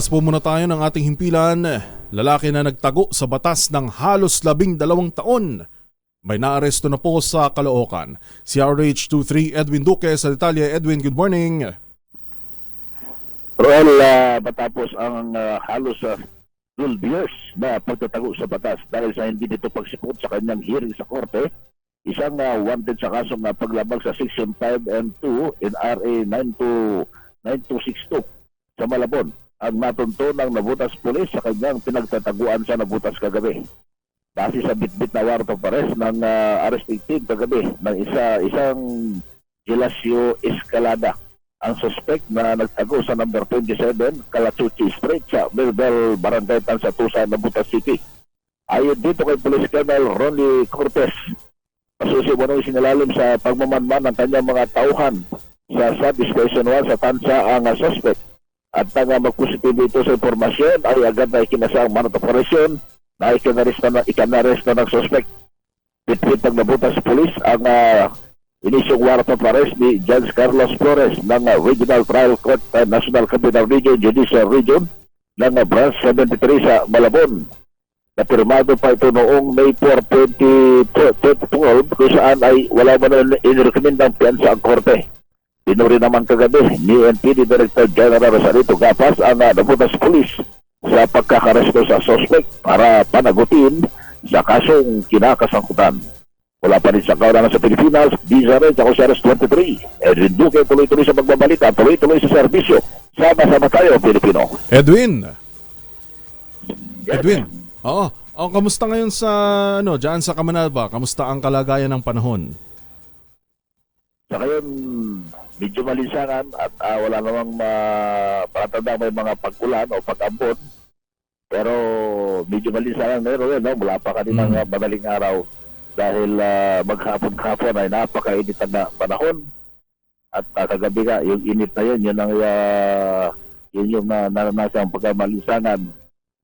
po muna tayo ng ating himpilan. lalaki na nagtago sa batas ng halos 12 taon. May naaresto na po sa Caloocan. Si RH23 Edwin Duque sa detalye. Edwin, good morning. Roel, matapos ang halos 12 years na pagtatago sa batas dahil sa hindi dito pagsipot sa kanyang hearing sa korte, isang wanted sa kasong paglabag sa Section 5 and 2 in RA 9262 sa Malabon ang natunto ng nabutas pulis sa kanyang pinagtataguan sa nabutas kagabi. Base sa bitbit na warrant of arrest ng arresting team kagabi ng isang Gelasio Escalada, ang suspect na nagtago sa number 27 Calatuchi Street sa Milbel Barangay Tansatusa, Nabutas City. Ayon dito kay Police Colonel Ronnie Cortez, pasusi mo nung sinilalim sa pagmamanman ng kanyang mga tauhan sa Substation 1 sa Tansa ang suspect. At nang magpositibo ito sa informasyon ay agad na ikinasa ang manat operasyon na ikanaresto ng suspect. Bitbit ng Nabutas Police ang inisyong warrant of arrest ni Judge Carlos Flores ng Regional Trial Court National Capital Region Judicial Region ng Branch 73 sa Malabon. Napirmado pa ito noong May 4, 2012 kung saan ay wala man na inirekomendang piyansa ang korte. Pinuri naman kagabi ni NPD Director General Rosarito Gapas ang Nabutas Police sa pagkakaresto sa suspect para panagutin sa kasong kinakasangkutan. Wala pa rin sa kawalan sa Pilipinas, DZRH ako si RS23. Edwin Duque, tuloy-tuloy sa magbabalita, tuloy-tuloy sa serbisyo. Sama-sama tayo, Pilipino. Edwin. Yes. Edwin. Oo. Kamusta ngayon sa diyan sa Kamanalva? Kamusta ang kalagayan ng panahon? Sa ngayon, medyo malinsangan at wala namang palatanda may mga pag-ulan o pag-ambon. Pero medyo malinsangan ngayon, mula pa kaninang madaling araw. Dahil maghapon-hapon ay napakainit na panahon at kagabi nga yung init na yun yun yung naranasang pagkamalinsangan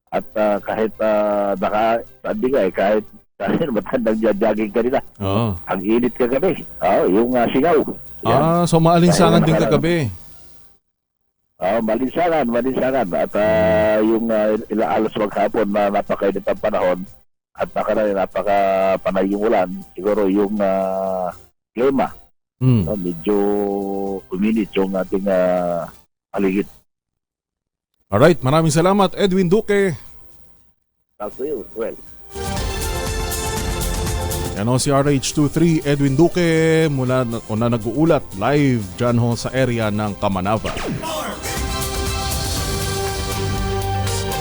at kahit kahit matandang jogging kanina. Ang init kagabi, yung singaw. So maalinsangan din kagabi. Malinsangan at yung alas maghapon na napakainit ang panahon. At napaka-panay yung ulan, siguro yung klima. Medyo uminit yung ating paligid. Alright, maraming salamat Edwin Duque. Thank you. Well. Yan si RH23 Edwin Duque mula na nag-uulat live dyan sa area ng Kamanava.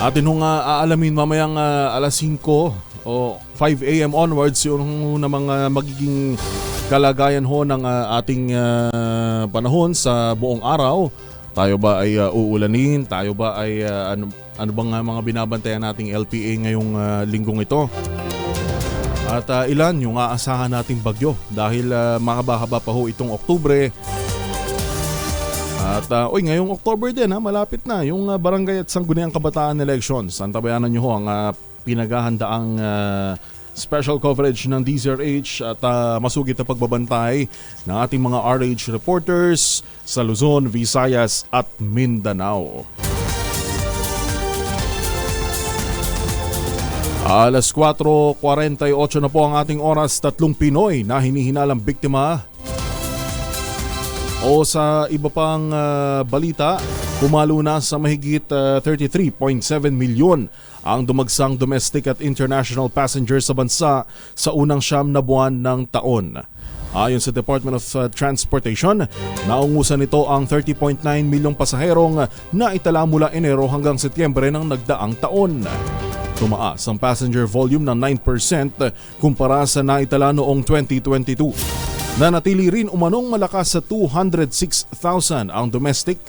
Atin aalamin mamayang alas 5 o 5 a.m. onwards yung mga magiging kalagayan ng ating panahon sa buong araw. Tayo ba ay uulanin? Tayo ba ay ano bang mga binabantayan nating LPA ngayong linggong ito? At ilan yung aasahan nating bagyo dahil makabahaba pa ho itong Oktubre. At ngayong October din malapit na yung Barangay at Sangguniang Kabataan Elections. Antabayanan nyo ho ang pinaghahandaang special coverage ng DZRH at masugid na pagbabantay ng ating mga RH reporters sa Luzon, Visayas at Mindanao. Alas 4:48 na po ang ating oras. 3 Pinoy na hinihinalang biktima. O sa iba pang balita, pumalo na sa mahigit 33.7 milyon ang dumagsang domestic at international passengers sa bansa sa unang 9 na buwan ng taon. Ayon sa Department of Transportation, naungusan nito ang 30.9 milyong pasaherong na itala mula Enero hanggang Setyembre ng nagdaang taon. Tumaas ang passenger volume ng 9% kumpara sa naitala noong 2022. Nanatili rin umanong malakas sa 206,000 ang domestic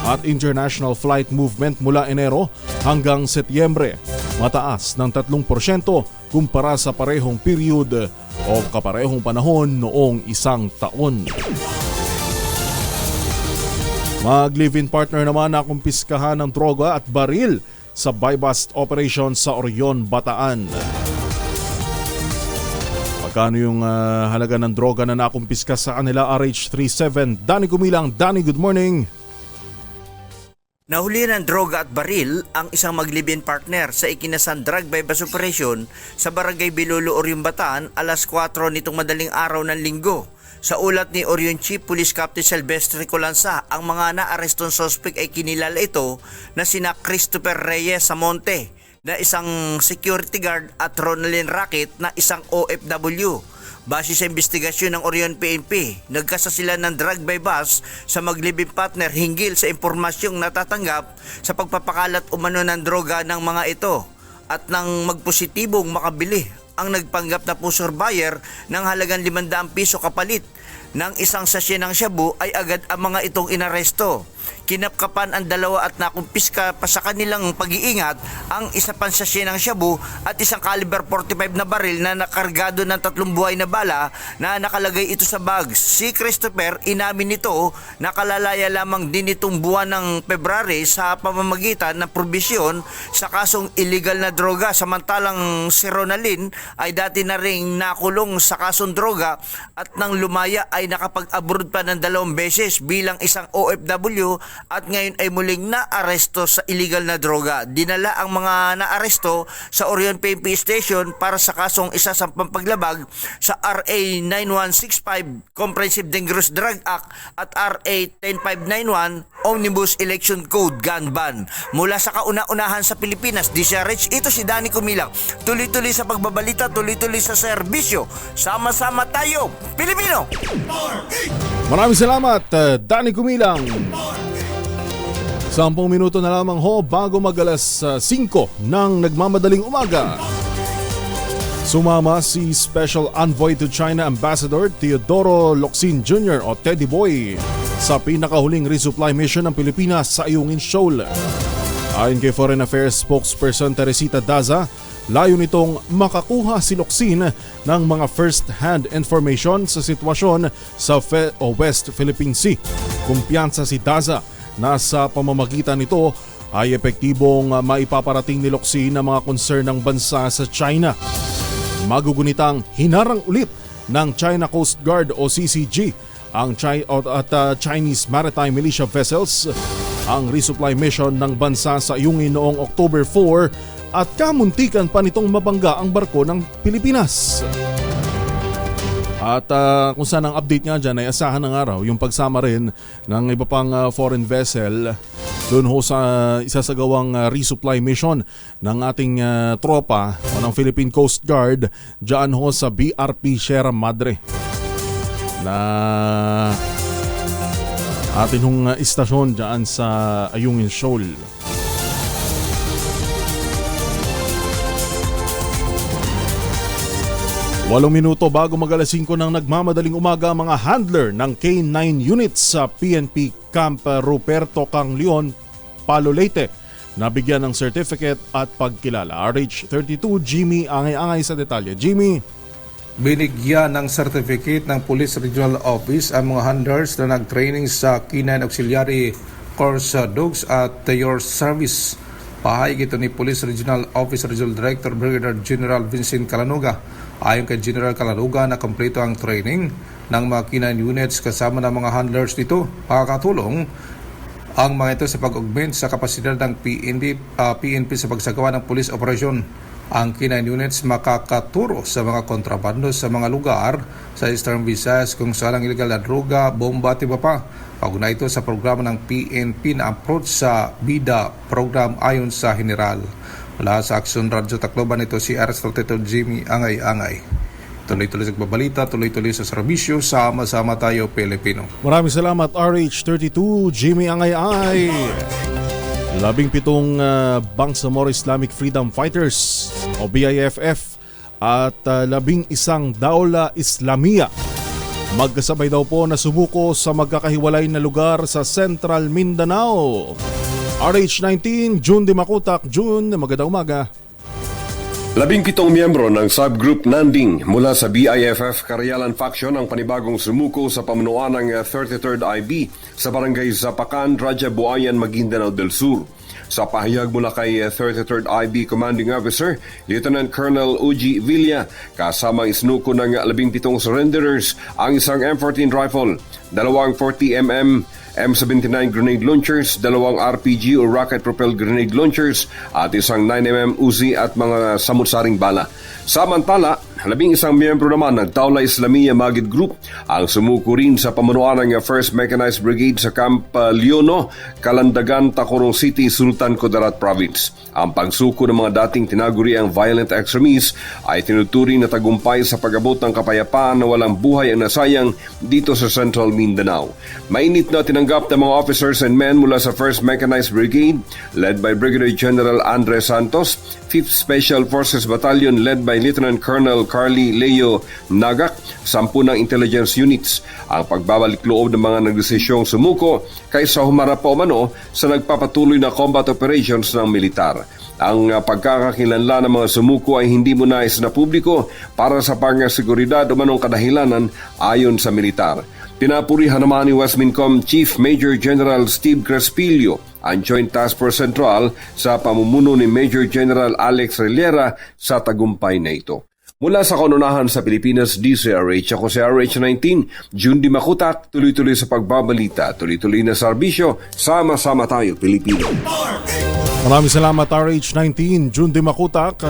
at international flight movement mula Enero hanggang Setyembre, mataas ng 3% kumpara sa parehong period o kaparehong panahon noong isang taon. Mag-live-in partner naman na kumpiskahan ng droga at baril sa buy-bust operation sa Orion, Bataan. Magkano yung halaga ng droga na nakumpiska sa kanila? RH37 Danny Gumilang. Danny, good morning. Nahuli ng droga at baril ang isang mag-live-in partner sa ikinasan drug bypass operation sa Barangay Bilolo, Orion, Bataan, alas 4 nitong madaling araw ng linggo. Sa ulat ni Orion Chief Police Captain Silvestre Colanza, ang mga naarestong suspect ay kinilala ito na sina Christopher Reyes Samonte na isang security guard at Ronaldin Racket na isang OFW. Base sa investigasyon ng Orion PNP, nagkasa sila ng drug by bus sa mag-live-in partner hinggil sa impormasyong natatanggap sa pagpapakalat umano ng droga ng mga ito at nang magpositibong makabili ang nagpanggap na pusher buyer ng halagang 500 piso kapalit ng isang sachet ng shabu ay agad ang mga itong inaresto. Kinapkapan ang dalawa at nakumpiska pa sa kanilang pag-iingat ang isa pang sachet ng shabu at isang caliber 45 na baril na nakargado ng 3 buhay na bala na nakalagay ito sa bags. Si Christopher inamin nito na kalalaya lamang din itong buwan ng February sa pamamagitan ng probisyon sa kasong illegal na droga, samantalang si Ronaldin ay dati na ring nakulong sa kasong droga at nang lumaya ay nakapag-abroad pa ng 2 beses bilang isang OFW at ngayon ay muling naaresto sa illegal na droga. Dinala ang mga naaresto sa Orion PNP Station para sa kasong isasampang paglabag sa RA 9165 Comprehensive Dangerous Drug Act at RA 10591 Omnibus Election Code Gun Ban. Mula sa kauna-unahan sa Pilipinas, DCRH, ito si Danny Kumilang. Tuloy-tuloy sa pagbabalita, tuloy-tuloy sa serbisyo. Sama-sama tayo, Pilipino! Maraming salamat, Danny Kumilang. 10 minuto na lamang ho bago mag-alas 5 ng nagmamadaling umaga. Sumama si Special Envoy to China Ambassador Teodoro Locsin Jr. o Teddy Boy sa pinakahuling resupply mission ng Pilipinas sa Ayungin Shoal. Ayon kay Foreign Affairs spokesperson Teresita Daza, layo nitong makakuha si Locsin ng mga first-hand information sa sitwasyon sa West Philippine Sea. Kumpiyansa si Daza na sa pamamagitan nito ay epektibong maipaparating ni Locsin ang mga concern ng bansa sa China. Magugunitang hinarang ulit ng China Coast Guard o CCG ang Chinese Maritime Militia Vessels ang resupply mission ng bansa sa Ayungin noong October 4 at kamuntikan pa nitong mabangga ang barko ng Pilipinas. At kung saan ang update nga dyan ay asahan ng araw yung pagsama rin ng iba pang foreign vessel doon ho sa isasagawang resupply mission ng ating tropa o ng Philippine Coast Guard dyan ho sa BRP Sierra Madre na atin hong istasyon dyan sa Ayungin Shoal. Walong minuto bago mag-alas 5 ng nagmamadaling umaga, mga handler ng K9 units sa PNP Camp Ruperto Kang Leon, Palo Leyte, nabigyan ng certificate at pagkilala. RH32, Jimmy Angay-Angay sa detalye. Jimmy. Binigyan ng certificate ng Police Regional Office ang mga handlers na nag-training sa K9 Auxiliary Course Dogs at Your Service. Pahayag ito ni Police Regional Office Regional Director Brigadier General Vincent Calanuga. Ayon kay General Calanuga na kompleto ang training ng mga K9 units kasama ng mga handlers nito. Makakatulong ang mga ito sa pag-augment sa kapasidad ng PNP sa pagsagawa ng police operation. Ang K9 units makakaturo sa mga kontrabando sa mga lugar sa Eastern Visayas kung saan ang illegal na droga, bomba at iba pa. Kaugnay ito sa programa ng PNP na approach sa BIDA program ayon sa General. Mula sa Action Radyo Tacloban, ito si RH32 Jimmy Angay-Angay. Tuloy-tuloy sa balita, tuloy-tuloy sa serbisyo, sama-sama tayo Pilipino. Maraming salamat RH32 Jimmy Angay-Angay. 17 Bangsamoro Islamic Freedom Fighters o BIFF at 11 Daula Islamia magkasabay daw po na sumuko sa magkakahiwalay na lugar sa Central Mindanao. RH19, June Dimakutak. June, magandang umaga. 17 miyembro ng subgroup Nanding mula sa BIFF Karyalan Faction ang panibagong sumuko sa pamunuan ng 33rd IB sa barangay Zapacan, Raja Buayan, Maguindanao del Sur. Sa pahayag mula kay 33rd IB Commanding Officer, Lieutenant Colonel Uji Villa, kasama isinuko ng 17 surrenderers ang isang M14 rifle, 2 40mm M79 grenade launchers, 2 RPG o rocket-propelled grenade launchers at isang 9mm Uzi at mga samut-saring bala. Samantala, 11 miyembro naman ng Tawla Islamiyah Magid Group ang sumuko rin sa pamunuan ng 1st Mechanized Brigade sa Camp Leono, Kalandagan, Tacurong City, Sultan Kudarat Province. Ang pagsuko ng mga dating tinaguriang violent extremists ay tinuturing na tagumpay sa pag-abot ng kapayapaan na walang buhay ang nasayang dito sa Central Mindanao. Mainit na tinanggap ng mga officers and men mula sa 1st Mechanized Brigade led by Brigadier General Andres Santos, 5th Special Forces Battalion led by Lieutenant Colonel Carly Leo Nagak, 10 ng intelligence units ang pagbabalik loob ng mga nagdesisyong sumuko kaysa humarap pa umano sa nagpapatuloy na combat operations ng militar. Ang pagkakakilanlan ng mga sumuko ay hindi mo nais na publiko para sa pangseguridad o manong kadahilanan ayon sa militar. Pinapurihan naman ni Westmincom Chief Major General Steve Crespillo ang Joint Task Force Central sa pamumuno ni Major General Alex Relera sa tagumpay na ito. Mula sa kanunahan sa Pilipinas, DCRH, ako si RH19, June Di Makutak, tuloy-tuloy sa pagbabalita, tuloy-tuloy na serbisyo, sama-sama tayo, Pilipino. Maraming salamat RH19, June Di Makutak.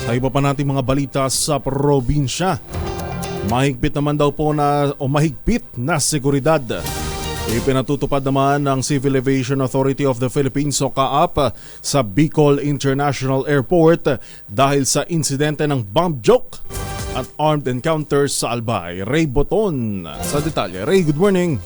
Sa iba pa nating mga balita sa probinsya. Mahigpit naman daw po mahigpit na seguridad. Ipinatutupad naman ng Civil Aviation Authority of the Philippines o CAAP sa Bicol International Airport dahil sa insidente ng bomb joke at armed encounters sa Albay. Ray Boton sa detalye. Ray, good morning.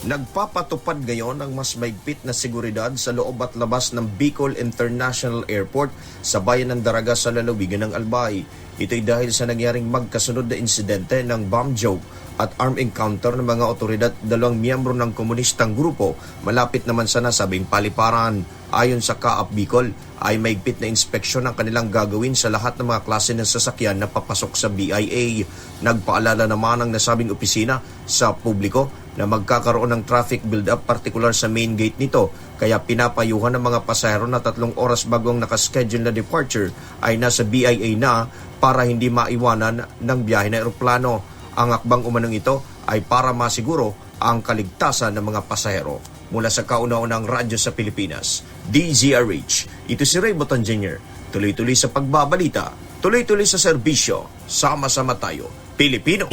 Nagpapatupad ngayon ng mas mahigpit na seguridad sa loob at labas ng Bicol International Airport sa bayan ng Daraga sa lalawigan ng Albay. Ito'y dahil sa nangyaring magkasunod na insidente ng bomb joke at armed encounter ng mga otoridad at 2 miyembro ng komunistang grupo malapit naman sa nasabing paliparan. Ayon sa CAAP Bicol, ay mahigpit na inspeksyon ang kanilang gagawin sa lahat ng mga klase ng sasakyan na papasok sa BIA. Nagpaalala naman ang nasabing opisina sa publiko na magkakaroon ng traffic build-up partikular sa main gate nito, kaya pinapayuhan ng mga pasahero na 3 oras bago ang nakaschedule na departure ay nasa BIA na para hindi maiwanan ng biyahe na eroplano. Ang akbang umanong ito ay para masiguro ang kaligtasan ng mga pasahero. Mula sa kauna-unang radyo sa Pilipinas, DZRH, ito si Ray Boton Jr. Tuloy-tuloy sa pagbabalita, tuloy-tuloy sa serbisyo, sama-sama tayo, Pilipino.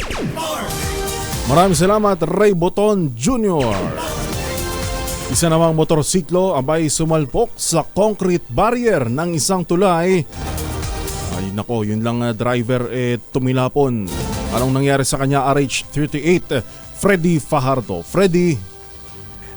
Maraming salamat, Ray Boton Jr. Isa namang motorsiklo abay sumalpok sa concrete barrier ng isang tulay. Ay nako, yun lang driver tumilapon. Anong nangyari sa kanya? RH38, Freddy Fajardo. Freddy.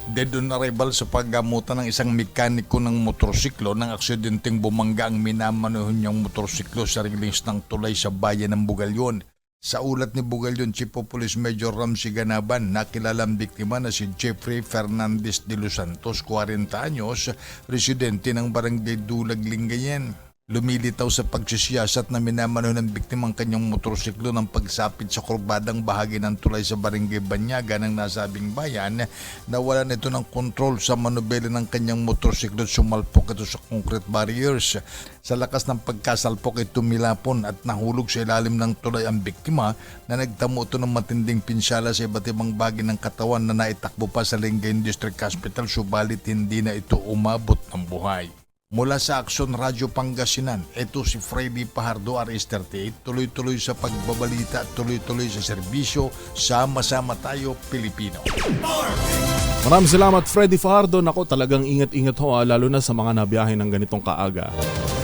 Dead on arrival sa paggamutan ng isang mekaniko ng motorsiklo ng aksidenteng bumangga ang minamanuhan niyang motorsiklo sa railings ng tulay sa bayan ng Bugalyon. Sa ulat ni Bugalyon Chief of Police Major Ramsey Ganaban, nakilalang biktima na si Jeffrey Fernandez de Los Santos, 40 anyos, residente ng Barangay Dulag, Lingayen. Lumilitaw sa pagsisiyasat na minamano ng biktima ang kanyang motorsiklo ng pagsapit sa kurbadang bahagi ng tulay sa Barangay Banyaga ng nasabing bayan. Nawalan ito ng kontrol sa manubela ng kanyang motorsiklo at sumalpok ito sa concrete barriers. Sa lakas ng pagkasalpok ito milapon at nahulog sa ilalim ng tulay ang biktima na nagtamo ito ng matinding pinsala sa iba't ibang bahagi ng katawan na naitakbo pa sa Lingayen District Hospital, subalit hindi na ito umabot ng buhay. Mula sa Aksyon Radyo Pangasinan, ito si Freddy Fajardo, RH38, tuloy-tuloy sa pagbabalita at tuloy-tuloy sa serbisyo, sama-sama tayo, Pilipino. Maraming salamat, Freddy Fajardo. Nako, talagang ingat-ingat ho, lalo na sa mga nabiyahe ng ganitong kaaga.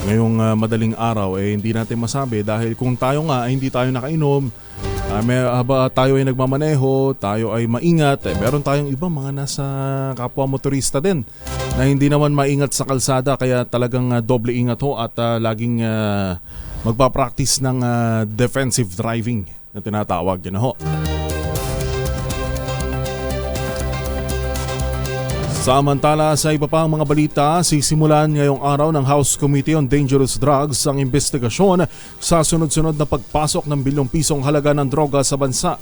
Ngayong madaling araw, hindi natin masabi dahil kung tayo nga hindi tayo nakainom, haba tayo ay nagmamaneho, tayo ay maingat, meron tayong iba mga nasa kapwa motorista din na hindi naman maingat sa kalsada, kaya talagang doble ingat ho at laging magpa-practice ng defensive driving na tinatawag. Yun ho. Samantala sa iba pang mga balita, sisimulan ngayong araw ng House Committee on Dangerous Drugs ang investigasyon sa sunod-sunod na pagpasok ng bilyong pisong halaga ng droga sa bansa.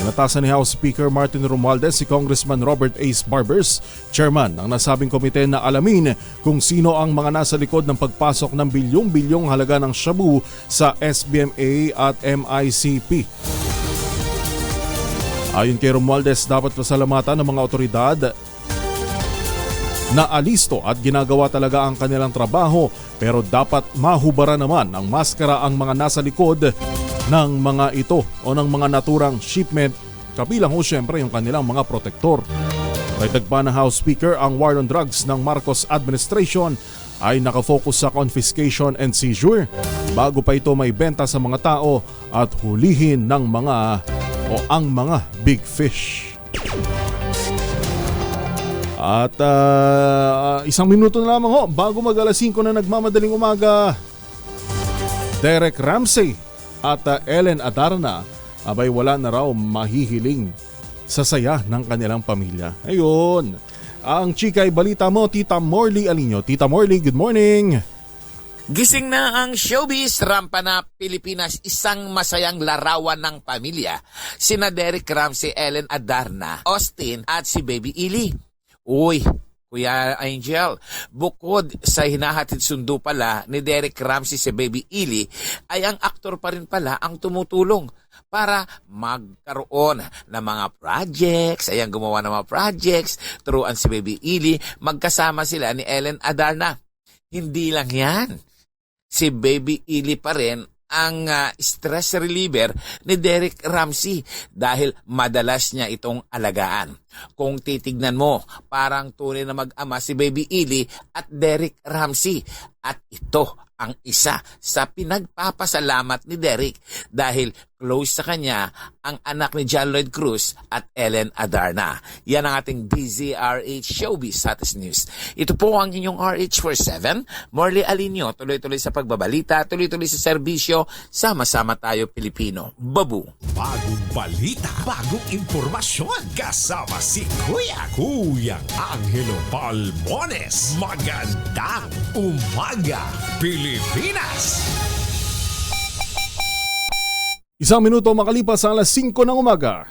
Inatasan ni House Speaker Martin Romualdez si Congressman Robert Ace Barbers, chairman ng nasabing komite, na alamin kung sino ang mga nasa likod ng pagpasok ng bilyong-bilyong halaga ng shabu sa SBMA at MICP. Ayon kay Romualdez, dapat pasalamatan ng mga otoridad na alisto at ginagawa talaga ang kanilang trabaho, pero dapat mahubaran naman ang maskara ang mga nasa likod ng mga ito o ng mga naturang shipment, kabilang ho siyempre yung kanilang mga protektor. Dagdag pa ng House Speaker, ang war on drugs ng Marcos administration ay nakafocus sa confiscation and seizure bago pa ito may benta sa mga tao at hulihin ng ang mga big fish. At isang minuto na lamang ho bago mag-alas 5 na nagmamadaling umaga, Derek Ramsey at Ellen Adarna abay wala na raw mahihiling sa saya ng kanilang pamilya. Ayun, ang chikay balita mo, Tita Morley Alinio. Tita Morley, good morning. Gising na ang showbiz, rampa na Pilipinas, isang masayang larawan ng pamilya. Sina Derek Ramsey, Ellen Adarna, Austin at si Baby Ili. Uy, Kuya Angel, bukod sa hinahatid sundo pala ni Derek Ramsey si Baby Ili, ay ang aktor pa rin pala ang tumutulong para magkaroon ng mga projects. Ayan, gumawa ng mga projects, turuan si Baby Ili, magkasama sila ni Ellen Adarna. Hindi lang yan, si Baby Ili pa rin ang stress reliever ni Derek Ramsey dahil madalas niya itong alagaan. Kung titignan mo, parang tunay na mag-ama si Baby Ili at Derek Ramsey. At ito ang isa sa pinagpapasalamat ni Derek dahil close sa kanya ang anak ni John Lloyd Cruz at Ellen Adarna. Yan ang ating DZRH Showbiz Status News. Ito po ang inyong RH47, Morley Alinio. Tuloy-tuloy sa pagbabalita, tuloy-tuloy sa serbisyo, sama-sama tayo Pilipino. Babu! Bagong balita, bagong impormasyon, kasama si Kuyang Angelo Palmones. Magandang umaga, Pilipinas! Isang minuto makalipas sa alas 5 ng umaga.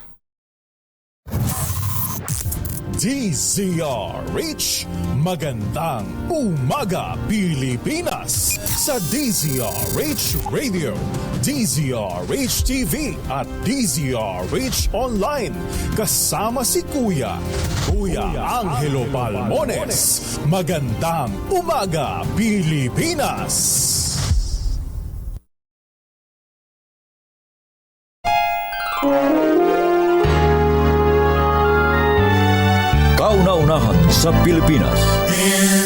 DZRH, magandang umaga Pilipinas, sa DZRH Radio, DZRH TV at DZRH Online. Kasama si Kuya Angelo Palmones. Magandang umaga Pilipinas. Kauna-unahan sa Pilipinas.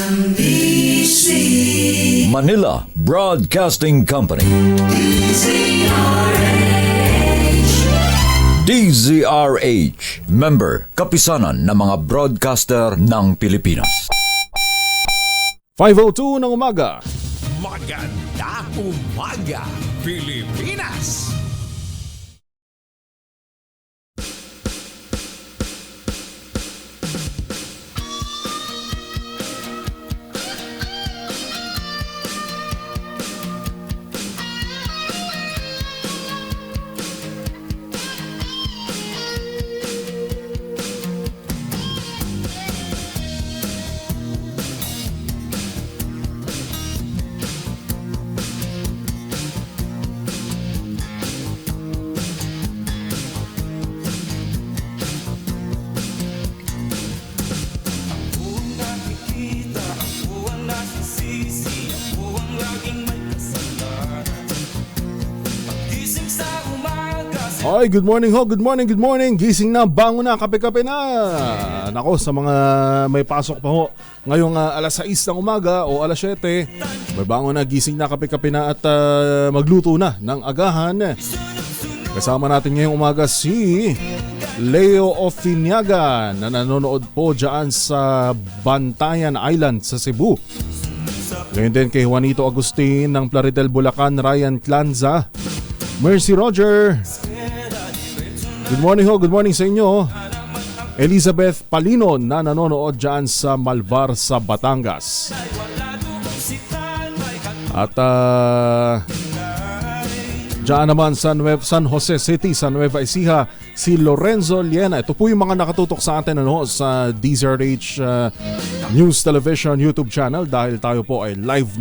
NBC Manila Broadcasting Company. DZRH, member kapisanan ng mga broadcaster ng Pilipinas. 5:02 ng umaga. Magandang umaga, Pilipinas! Ay, good morning ho, good morning. Gising na, bango na, kape-kape na. Nako, sa mga may pasok pa ho, ngayong alas 6 ng umaga o alas 7, may bango na, gising na, kape-kape na at magluto na ng agahan. Kasama natin ngayong umaga si Leo Ofiniaga na nanonood po dyan sa Bantayan Island sa Cebu. Ngayon din kay Juanito Agustin ng Plaridel, Bulacan, Ryan Clanza, Mercy Roger. Good morning ho, good morning sa inyo. Elizabeth Palino na nanonood dyan sa Malvar sa Batangas. At dyan naman sa San Jose City, sa Nueva Ecija, si Lorenzo Liena. Ito po yung mga nakatutok sa atin sa DZRH News Television YouTube channel dahil tayo po ay live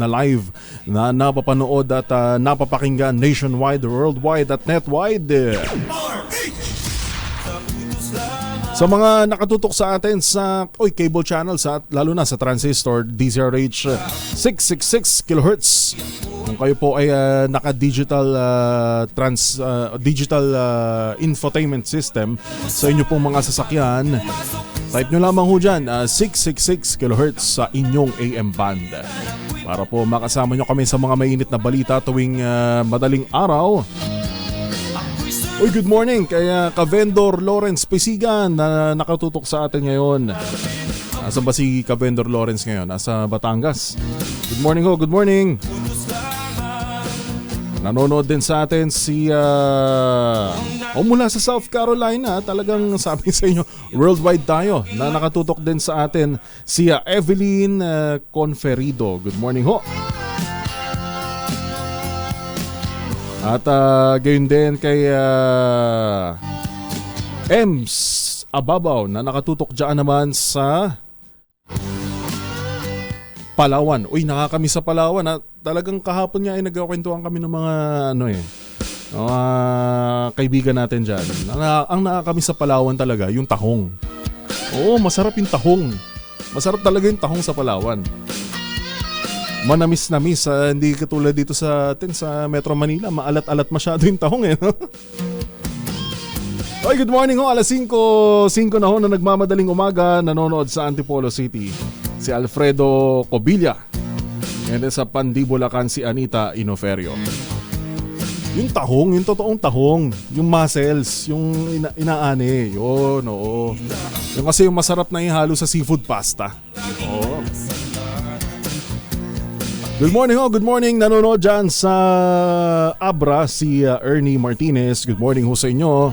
na napapanood at napapakinggan nationwide, worldwide at netwide. Sa mga nakatutok sa atin sa cable channel, lalo na sa transistor DZRH 666 kHz. Kung kayo po ay naka-digital digital infotainment system sa inyo pong mga sasakyan, type nyo lamang ho dyan 666 kHz sa inyong AM band para po makasama nyo kami sa mga mainit na balita tuwing madaling araw. Good morning kay Ka-Vendor Lawrence Pisigan na nakatutok sa atin ngayon. Nasaan ba si Ka-Vendor Lawrence ngayon? Nasa Batangas. Good morning ho, good morning. Nanonood din sa atin si mula sa South Carolina. Talagang sabi sa inyo, worldwide tayo. Na nakatutok din sa atin si Evelyn Conferido. Good morning ho. At gayon din kay Ems Ababaw na nakatutok dyan naman sa Palawan. Uy, nakakamiss sa Palawan. Talagang kahapon nga ay nagkakwentuhan kami ng mga kaibigan natin dyan. Ang nakakamiss sa Palawan talaga, yung tahong. Oo, masarap yung tahong. Masarap talaga yung tahong sa Palawan. Manamis-namis, hindi katulad dito sa atin sa Metro Manila, maalat-alat masyado yung tahong no? Oy, good morning ho, alas 5 na ho na nagmamadaling umaga, nanonood sa Antipolo City. Si Alfredo Cobilla. And then sa Pandibulacan si Anita Inoferio. Yung tahong, yung totoong tahong, yung mussels, yung inaani, yun, oo. Yung kasi yung masarap na ihalo sa seafood pasta. Oo. Good morning ho, good morning. Nanonood dyan sa Abra si Ernie Martinez. Good morning ho sa inyo.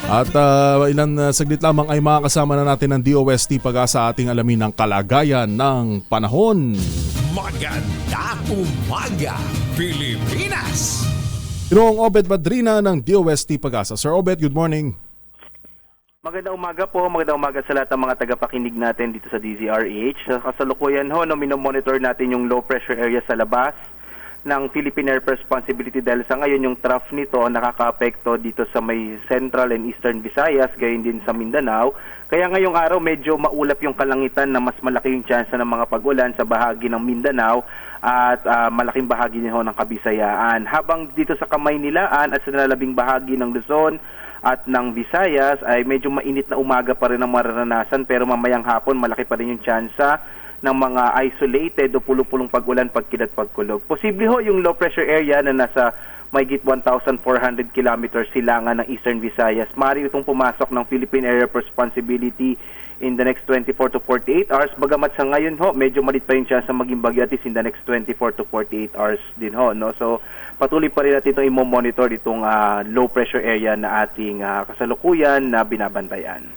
At ilan saglit lamang ay makakasama na natin ng DOST Pag-asa ating alamin ang kalagayan ng panahon. Magandang umaga, Pilipinas! Inoong Obed Badrina ng DOST Pag-asa. Sir Obed, good morning. Magandang umaga po, magandang umaga sa lahat ng mga tagapakinig natin dito sa DZRH. Sa kasalukuyan ho, minomonitor natin yung low pressure area sa labas ng Philippine Air Responsibility dahil sa ngayon yung trough nito nakaka-apekto dito sa may Central and Eastern Visayas, gayon din sa Mindanao. Kaya ngayong araw medyo maulap yung kalangitan na mas malaki yung chance ng mga pag-ulan sa bahagi ng Mindanao at malaking bahagi din ho ng Kabisayaan. Habang dito sa Kamaynilaan at sa nalalabing bahagi ng Luzon at ng Visayas ay medyo mainit na umaga pa rin ang mararanasan pero mamayang hapon malaki pa rin yung tsansa ng mga isolated o pulong-pulong pag-ulan, pagkilat, pagkulog. Posible ho yung low pressure area na nasa mahigit 1,400 kilometers silangan ng Eastern Visayas. Maaari itong pumasok ng Philippine Area of Responsibility in the next 24 to 48 hours. Bagamat sa ngayon ho, medyo malit pa yung chance na maging bagyo at least in the next 24 to 48 hours din ho. No? So, patuloy pa rin natin itong i-monitor itong low pressure area na ating kasalukuyan na binabantayan.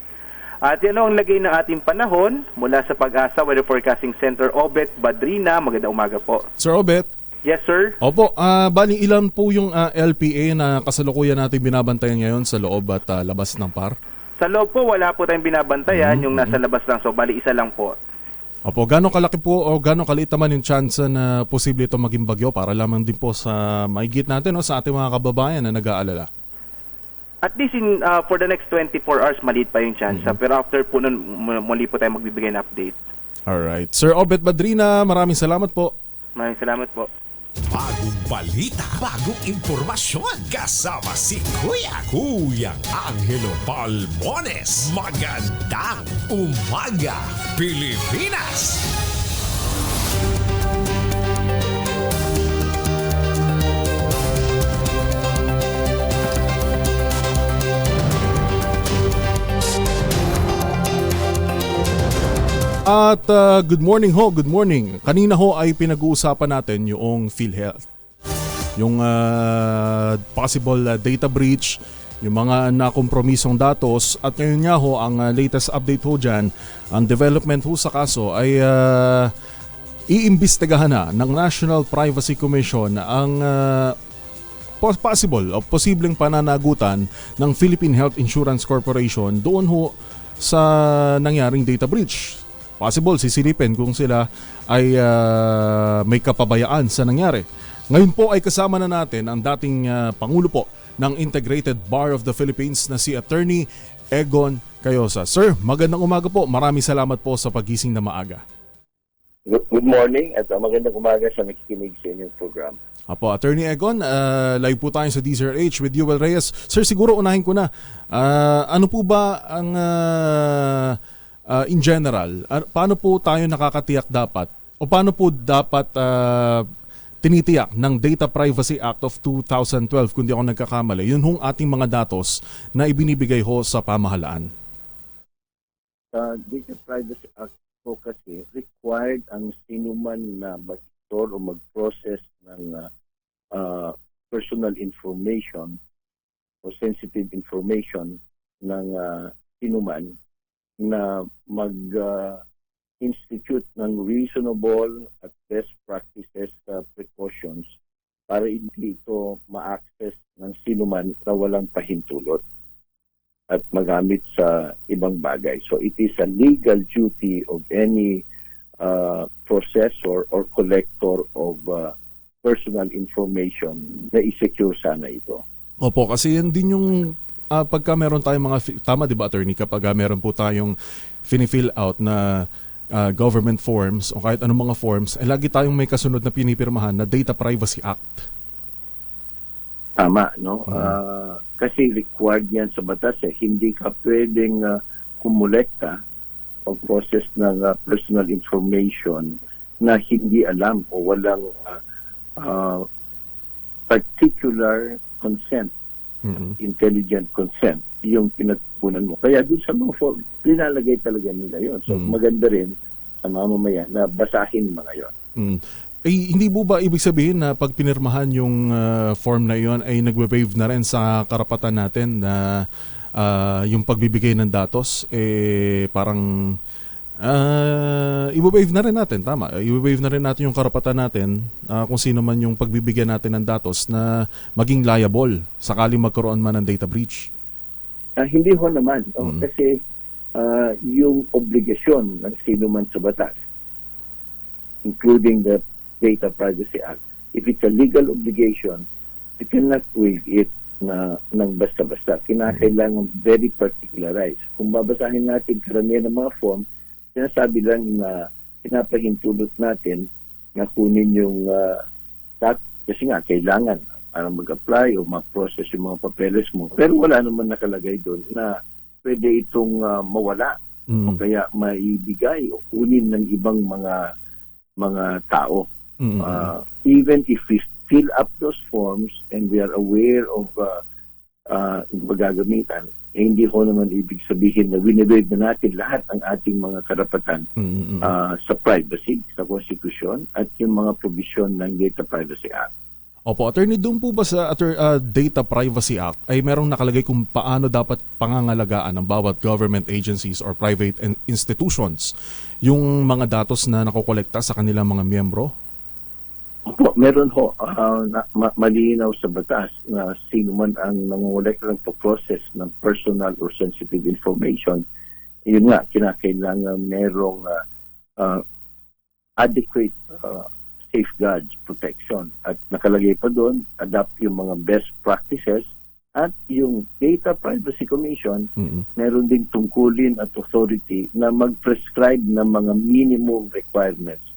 At yan ang lagay ng ating panahon mula sa Pag-asa Weather Forecasting Center, Obet Badrina. Magandang umaga po. Sir Obet. Yes, sir. Opo, bali ilan po yung LPA na kasalukuyan natin binabantayan ngayon sa loob at labas ng PAR? Sa loob po, wala po tayong binabantayan, yung nasa labas lang. So, bali isa lang po. Opo, gano'ng kalaki po o gano'ng kaliit naman yung chance na posible ito maging bagyo para lamang din po sa maigit natin o sa ating mga kababayan na nag-aalala? At least for the next 24 hours, maliit pa yung chance. Pero after po nun, muli po tayo magbibigay ng update. Alright. Sir Obet Badrina, maraming salamat po. Maraming salamat po. Bagong balita, bagong impormasyon, kasama si Kuyang Angelo Palmones. Magandang umaga, Pilipinas! At good morning ho, good morning. Kanina ho ay pinag-uusapan natin yung PhilHealth. Yung possible data breach yung mga nakompromisong datos. At ngayon nga ho, ang latest update ho dyan, ang development ho sa kaso ay iimbestigahan na ng National Privacy Commission ang possible o posibleng pananagutan ng Philippine Health Insurance Corporation doon ho sa nangyaring data breach. Possible sisilipin kung sila ay may kapabayaan sa nangyari. Ngayon po ay kasama na natin ang dating Pangulo po ng Integrated Bar of the Philippines na si Attorney Egon Cayosa. Sir, magandang umaga po. Maraming salamat po sa pagising na maaga. Good morning at magandang umaga sa nakikinig sa inyong program. Apo, Attorney Egon, live po tayo sa DZRH with Yuel Reyes. Sir, siguro unahin ko na. Ano po ba ang in general, paano po tayo nakakatiyak dapat o paano po dapat tinitiyak ng Data Privacy Act of 2012 kung di ako nagkakamali, yun hong ating mga datos na ibinibigay ho sa pamahalaan? Data Privacy Act po kasi required ang sinuman na mag-store o mag-process ng personal information o sensitive information ng sinuman na mag-institute ng reasonable at best practices precautions para hindi ito ma-access ng sinuman na walang pahintulot at magamit sa ibang bagay. So it is a legal duty of any processor or collector of personal information na i-secure sana ito. Opo, kasi yan din yung pagka meron tayong mga, tama di ba attorney, kapag meron po tayong fini-fill out na government forms o kahit anong mga forms, ay lagi tayong may kasunod na pinipirmahan na Data Privacy Act. Tama, no? Kasi required yan sa batas eh. Hindi ka pwedeng kumulekta o process ng personal information na hindi alam o walang particular consent, intelligent consent, yung pinagkunan mo. Kaya dun sa mga form, linalagay talaga nila yon. So maganda rin sa mamamayan na basahin mga yon. Hindi po ba ibig sabihin na pag pinirmahan yung form na yon ay nagwe-waive na rin sa karapatan natin na yung pagbibigay ng datos parang i-waive na rin natin, tama. I-waive na rin natin yung karapatan natin kung sino man yung pagbibigyan natin ng datos na maging liable sakaling magkaroon man ng data breach. Hindi ho naman. Kasi yung obligasyon ng sino man sa batas, including the Data Privacy Act, if it's a legal obligation, you cannot waive it ng basta-basta. Kinakailangan very particularized. Kung babasahin natin karamihan ng mga form, sinasabi lang na pinapahintulot natin na kunin yung kasi nga kailangan para mag-apply o mag-process yung mga papeles mo. Pero wala naman nakalagay doon na pwede itong mawala o kaya maibigay o kunin ng ibang mga tao. Even if we fill up those forms and we are aware of magagamitan, hindi ko naman ibig sabihin na wini-waive na natin lahat ang ating mga karapatan sa privacy, sa konstitusyon at yung mga provision ng Data Privacy Act. Opo, attorney, doon po ba sa Data Privacy Act ay merong nakalagay kung paano dapat pangangalagaan ng bawat government agencies or private institutions yung mga datos na nakokolekta sa kanilang mga miyembro? Opo, meron ho. Malinaw sa batas na sino man ang nangungulekta ng process ng personal or sensitive information, yun nga, kinakailangan merong adequate safeguards, protection. At nakalagay pa doon, adapt yung mga best practices at yung Data Privacy Commission, meron ding tungkulin at authority na mag-prescribe ng mga minimum requirements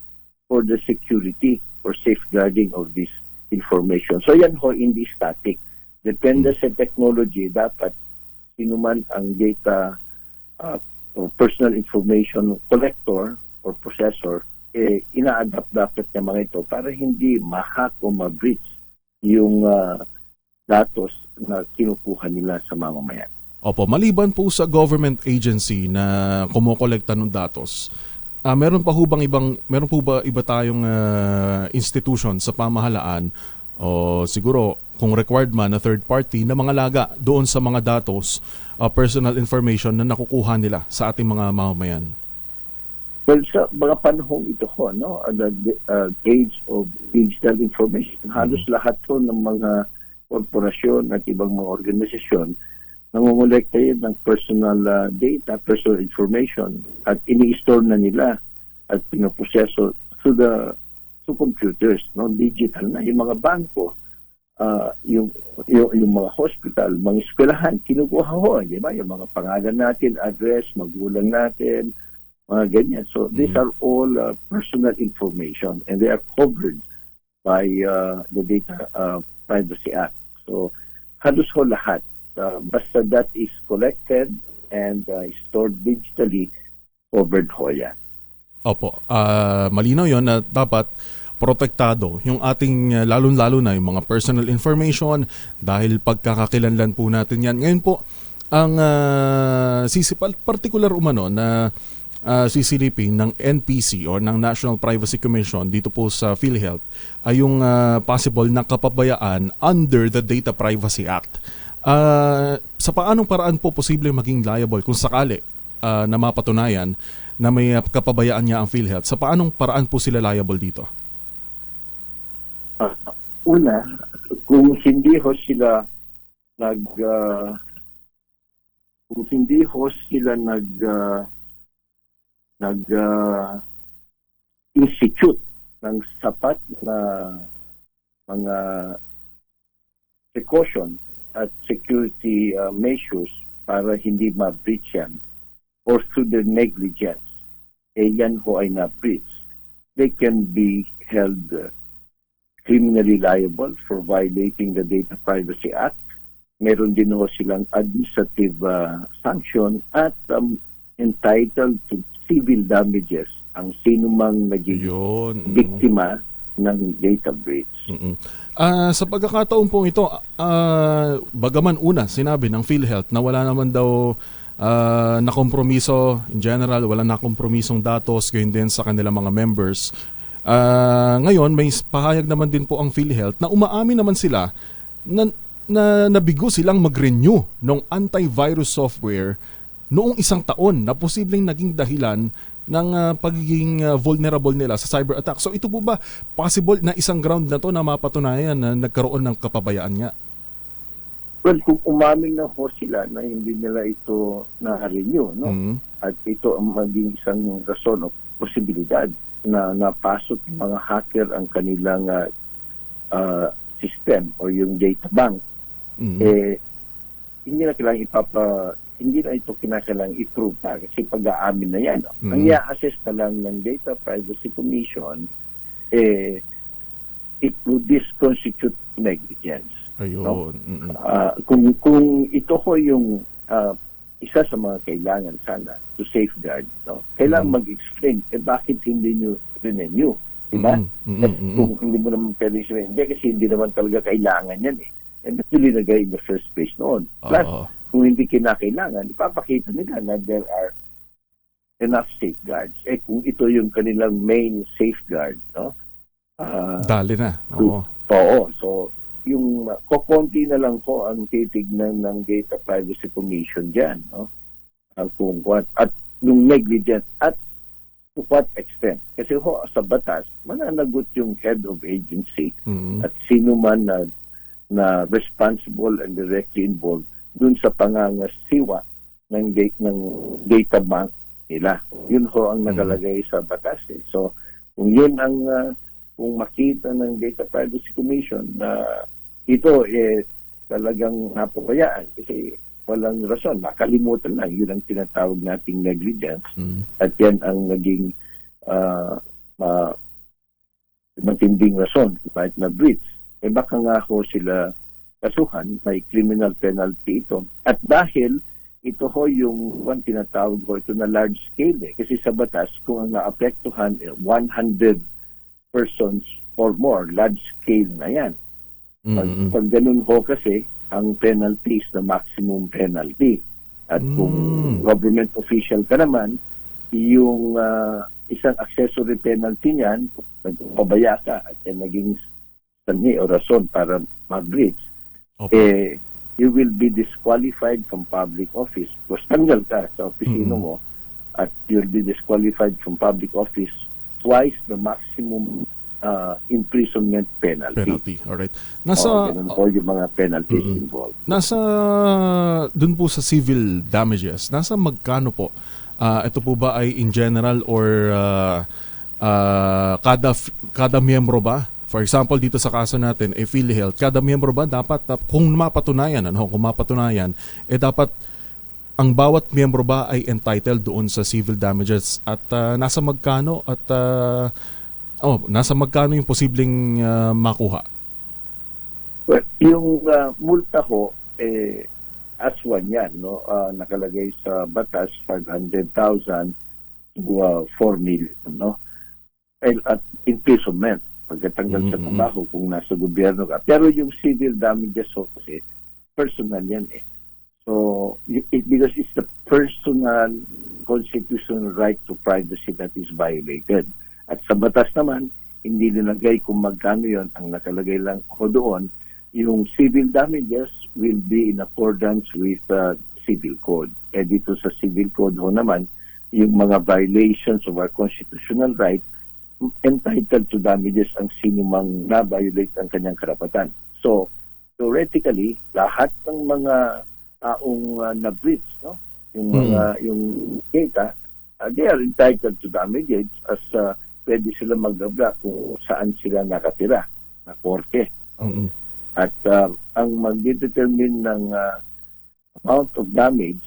for the security or safeguarding of this information. So yan ho, hindi static. Depende sa technology, dapat sinuman ang data or personal information collector or processor, ina-adapt dapat ng mga ito para hindi ma-hack o ma-breach yung datos na kinukuha nila sa mamamayan. Opo, maliban po sa government agency na kumukolekta ng datos, meron po ba iba tayong institution sa pamahalaan o siguro kung required man na third party na mga laga doon sa mga datos, personal information na nakukuha nila sa ating mga mamamayan? Well, sa mga panahong ito ho, no, the age of digital information, halos lahat po ng mga korporasyon at ibang mga organisasyon nangongolekta yun ng personal data, personal information at ini-store na nila at pinoproseso to computers, no, digital na. Yung mga bangko, yung mga hospital, mga eskwelahan, kinukuha ho, di ba? Yung mga pangalan natin, address, magulang natin, mga ganyan. So these are all personal information and they are covered by the Data Privacy Act. So halos ho lahat. Basta that is collected and stored digitally, covered ho yan. Opo. Malinaw yon na dapat protektado yung ating lalong-lalo na yung mga personal information dahil pagkakakilanlan po natin yan. Ngayon po, ang particular umano na sisilipin ng NPC o ng National Privacy Commission dito po sa PhilHealth ay yung possible na kapabayaan under the Data Privacy Act. Sa paanong paraan po posible maging liable kung sakali na mapatunayan na may kapabayaan niya ang PhilHealth? Sa paanong paraan po sila liable dito? Una, kung hindi ho sila institute ng sapat na mga precaution at security measures para hindi ma-breach yan or through their negligence, yan ho ay na-breach, they can be held criminally liable for violating the Data Privacy Act. Meron din ho silang administrative sanction at entitled to civil damages ang sino mang naging biktima ng data breach. Sa pagkakataon pong ito, bagaman una sinabi ng PhilHealth na wala naman daw nakompromiso in general, wala nakompromisong datos gayon din sa kanilang mga members. Ngayon may pahayag naman din po ang PhilHealth na umaamin naman sila na nabigo silang mag-renew ng antivirus software noong 1 taon na posibleng naging dahilan ng pagiging vulnerable nila sa cyber attack. So ito po ba possible na isang ground na to na mapatunayan na nagkaroon ng kapabayaan nga? Well, kung umamin na ho sila na hindi nila ito na-renew, no? At ito ang maging isang rason o posibilidad na napasok ng mga hacker ang kanilang system o yung data bank, hindi na kailangan hindi na ito kinakailangan i-prove pa kasi pag-aamin na yan. Ang i-assess na lang ng Data Privacy Commission, it would constitute negligence. Ayun. No? Kung ito ho yung isa sa mga kailangan sana to safeguard, no? Kailangan mag-explain, bakit hindi nyo renew? Diba? Kung hindi mo naman pwede hindi kasi hindi naman talaga kailangan yan eh. And that's really nagay in the first place noon. Plus, kung hindi kinakailangan, ipapakita nila na there are enough safeguards. Kung ito yung kanilang main safeguard, no? Dali na. Oo. So, yung kokonti na lang ko ang titignan ng Data Privacy Commission dyan, no? Kung what, at yung negligence at to what extent. Kasi ho, sa batas, mananagot yung head of agency at sino man na responsible and directly involved dun sa pangangasiwa ng data bank nila. Yun ho ang nakalagay sa batas. So, kung yun ang kung makita ng Data Privacy Commission na ito talagang napapayaan kasi walang rason, makalimutan lang, yun ang tinatawag nating negligence at yan ang naging matinding rason kahit na breach. Baka nga ho sila kasuhan, may criminal penalty ito. At dahil ito ho yung tinatawag ho ito na large scale kasi sa batas kung ang naapektuhan 100 persons or more, large scale na yan. Pag ganun ho kasi ang penalty is the maximum penalty. At kung government official ka naman, yung isang accessory penalty niyan, nagpabaya ka at naging sanhi o rason para mag-breach, you will be disqualified from public office. Tapos tanggal ka sa opisino mo at you'll be disqualified from public office twice the maximum imprisonment penalty. Alright. Nasa ganun po yung mga penalties involved. Nasa dun po sa civil damages, nasa magkano po? Ito po ba ay in general or kada miyembro ba? For example, dito sa kaso natin, PhilHealth, kada miyembro ba dapat, kung mapatunayan, dapat ang bawat miyembro ba ay entitled doon sa civil damages at nasa magkano at nasa magkano yung posibleng makuha? Well, yung multa ho, aswan yan, no? Nakalagay sa batas 500,000 to 4 million, no? At imprisonment pagkatanggal sa trabaho kung nasa gobyerno ka. Pero yung civil damages kasi personal yan eh. So because it's the personal constitutional right to privacy that is violated. At sa batas naman, hindi nilagay kung magkano yon. Ang nakalagay lang ko doon, yung civil damages will be in accordance with civil code. Dito sa civil code ho naman, yung mga violations of our constitutional right, entitled to damages ang sino mang na-violate ang kanyang karapatan. So, theoretically, lahat ng mga taong na-breach, no? Yung mga, yung data, they are entitled to damages as pwede sila mag-abla kung saan sila nakatira, na korte. At ang mag-determine ng amount of damage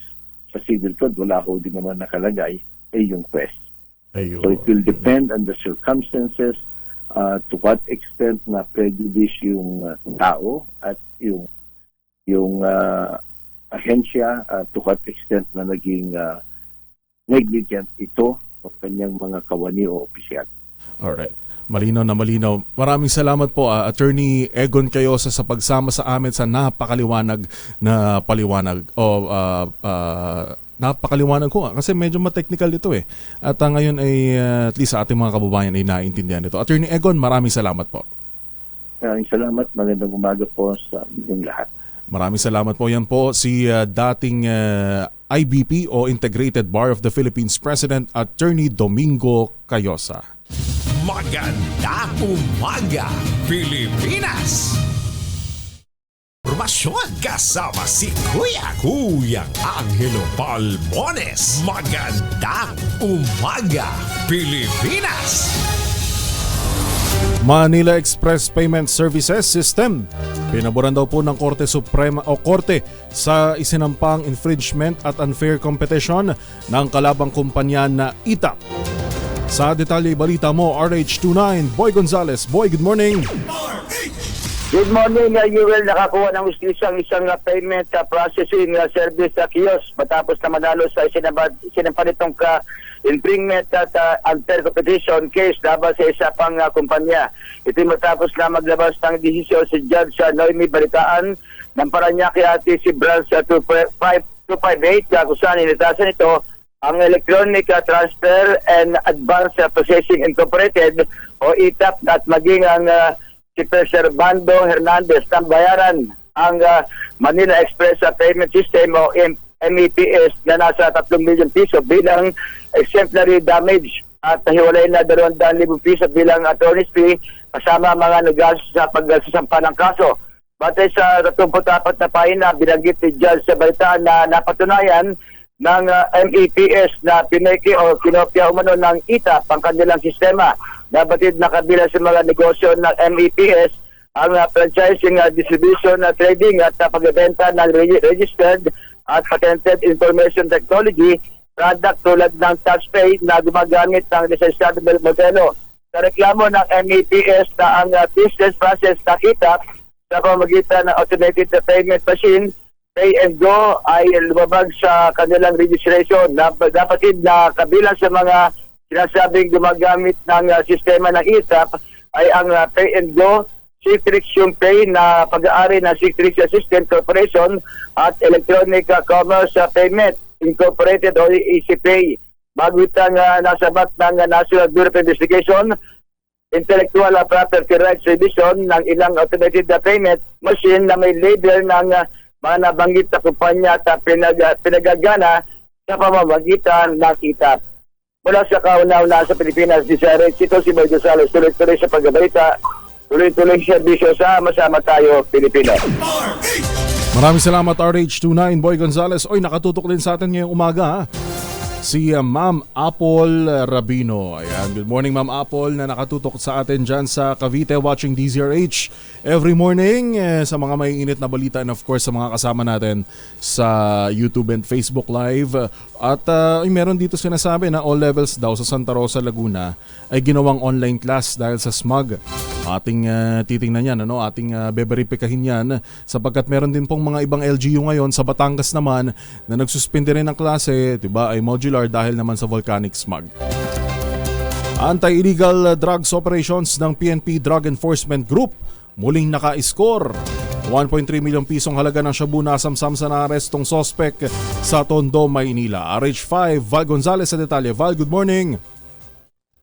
sa civil code, wala ko din naman nakalagay, ay yung quest. So it will depend on the circumstances, to what extent na prejudice yung tao at yung ahensya, to what extent na naging negligent ito o kanyang mga kawani o opisyal. Alright. Malinaw na malinaw. Maraming salamat po, Attorney Egon Cayosa, sa pagsama sa amin sa napakaliwanag na paliwanag. Napakaliwanag ko kasi medyo ma-technical ito eh. At ngayon ay at least sa ating mga kababayan ay naiintindihan ito. Attorney Egon, maraming salamat po. Maraming salamat. Magandang umaga po sa inyong lahat. Maraming salamat po. Yan po si dating IBP o Integrated Bar of the Philippines President, Attorney Domingo Cayosa. Magandang umaga, Pilipinas! Informasyon kasama si Kuyang Angelo Palmones. Magandang umaga, Pilipinas! Manila Express Payment Services System. Pinaboran daw po ng Korte Suprema o Korte sa isinampang infringement at unfair competition ng kalabang kumpanya na ITAP. Sa detalye balita mo, RH29, Boy Gonzales. Boy, good morning. Good morning, Yuel. Nakakuha ng isang payment processing service sa kiosk matapos na manalo sa sinampanitong infringement at unfair competition case laban sa isa pang kumpanya. Ito matapos na maglabas ng desisyon si Judge Noemi Balitaan ng Paranaque at si Branch 258 kung saan initasan ito ang Electronic Transfer and Advance Processing Incorporated o ITAP at maging ang si Servando Hernandez ng bayaran ang Manila Express Payment System o MEPS na nasa 3 million piso bilang exemplary damage at hiwalay na 200,000 piso bilang attorney's fee kasama mga nagastos sa pagsasampa ng kaso. Batay sa 34 na pahina, binanggit ni Judge sa balita na napatunayan ng MEPS na pineke o kinopya umano ng ITAP ang kanilang sistema. Nabatid na kabilang sa mga negosyo ng MEPS ang franchising, distribution, trading at pagbebenta ng registered at patented information technology product tulad ng TouchPay na gumagamit ng lisensyado modelo. Sa reklamo ng MEPS na ang business process ng ITAP sa pamamagitan ng automated payment machine Pay and Go ay lumabag sa kanilang registration. Napatid na kabilang sa mga sinasabing gumagamit ng sistema ng ITAP ay ang Pay and Go, Citrix yung Pay na pag-aari ng Citrix Assistant Corporation at Electronic Commerce Payment Incorporated o ECPay. Bago itang nasabat ng National Bureau of Investigation Intellectual Property Rights Revision ng ilang automated payment machine na may label ng mga nabanggit na kumpanya at pinagagana sa pamamagitan ng kita. Mula sa kauna-una sa Pilipinas, DZRH, ito si Boy Gonzales, tuloy-tuloy sa pagbabalita, tuloy-tuloy sa bisyo, sama-sama tayo, Pilipino. Maraming salamat RH29 Boy Gonzales. Oy, nakatutok din sa atin ngayong umaga ha? Si Ma'am Apple Rabino. Ayan, good morning Ma'am Apple na nakatutok sa atin dyan sa Cavite watching DZRH every morning sa mga may init na balita and of course sa mga kasama natin sa YouTube and Facebook Live. At meron dito sinasabi na all levels daw sa Santa Rosa, Laguna ay ginawang online class dahil sa smog. Ating titingnan yan, ating beberipikahin yan sapagkat meron din pong mga ibang LGU ngayon sa Batangas naman na nagsuspende rin ng klase, diba, ay modular dahil naman sa volcanic smog. Anti-illegal drugs operations ng PNP Drug Enforcement Group muling naka-score. 1.3 milyong pisong halaga ng shabu nasamsam sa naarestong sospek sa Tondo, Maynila. RH5, Val Gonzales sa detalye. Val, good morning.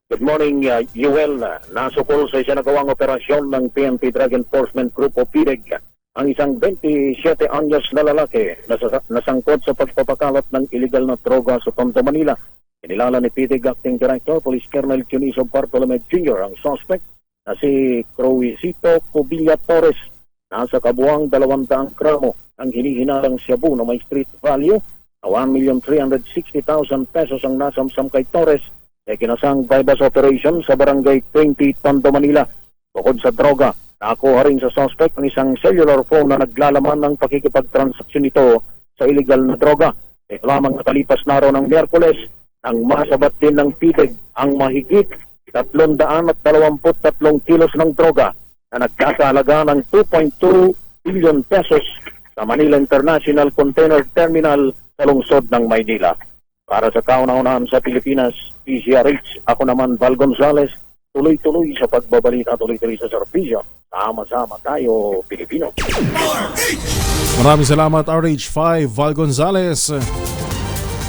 Good morning, Yuel. Nasukol sa isinagawang operasyon ng PNP Drug Enforcement Group o PDEG ang isang 27 anyos na lalaki na nasangkot sa pagpapakalat ng illegal na droga sa Tondo, Manila. Kinilala ni PDEG Acting Director Police Colonel Juniso Bartolome Jr. ang suspect na si Cruisito Cubilla Torres. Nasa kabuang 200 gramo ang hinihinalang shabu na may street value na 1,360,000 pesos ang nasamsam kay Torres ay kinasang bypass operation sa barangay 20 Tondo, Manila. Bukod sa droga, nakuha rin sa suspect ang isang cellular phone na naglalaman ng pakikipagtransaksyon nito sa illegal na droga. Ito lamang nakalipas na araw ng Miyerkules nang masabat din ng PDEG ang mahigit 323 kilos ng droga na nagkakahalaga ng 2.2 billion pesos sa Manila International Container Terminal sa lungsod ng Maynila. Para sa kauna-unahan sa Pilipinas, DZRH, ako naman Val Gonzales, tuloy-tuloy sa pagbabalita, tuloy-tuloy sa serbisyo. Sama-sama tayo, Pilipino. Maraming salamat RH5, Val Gonzales.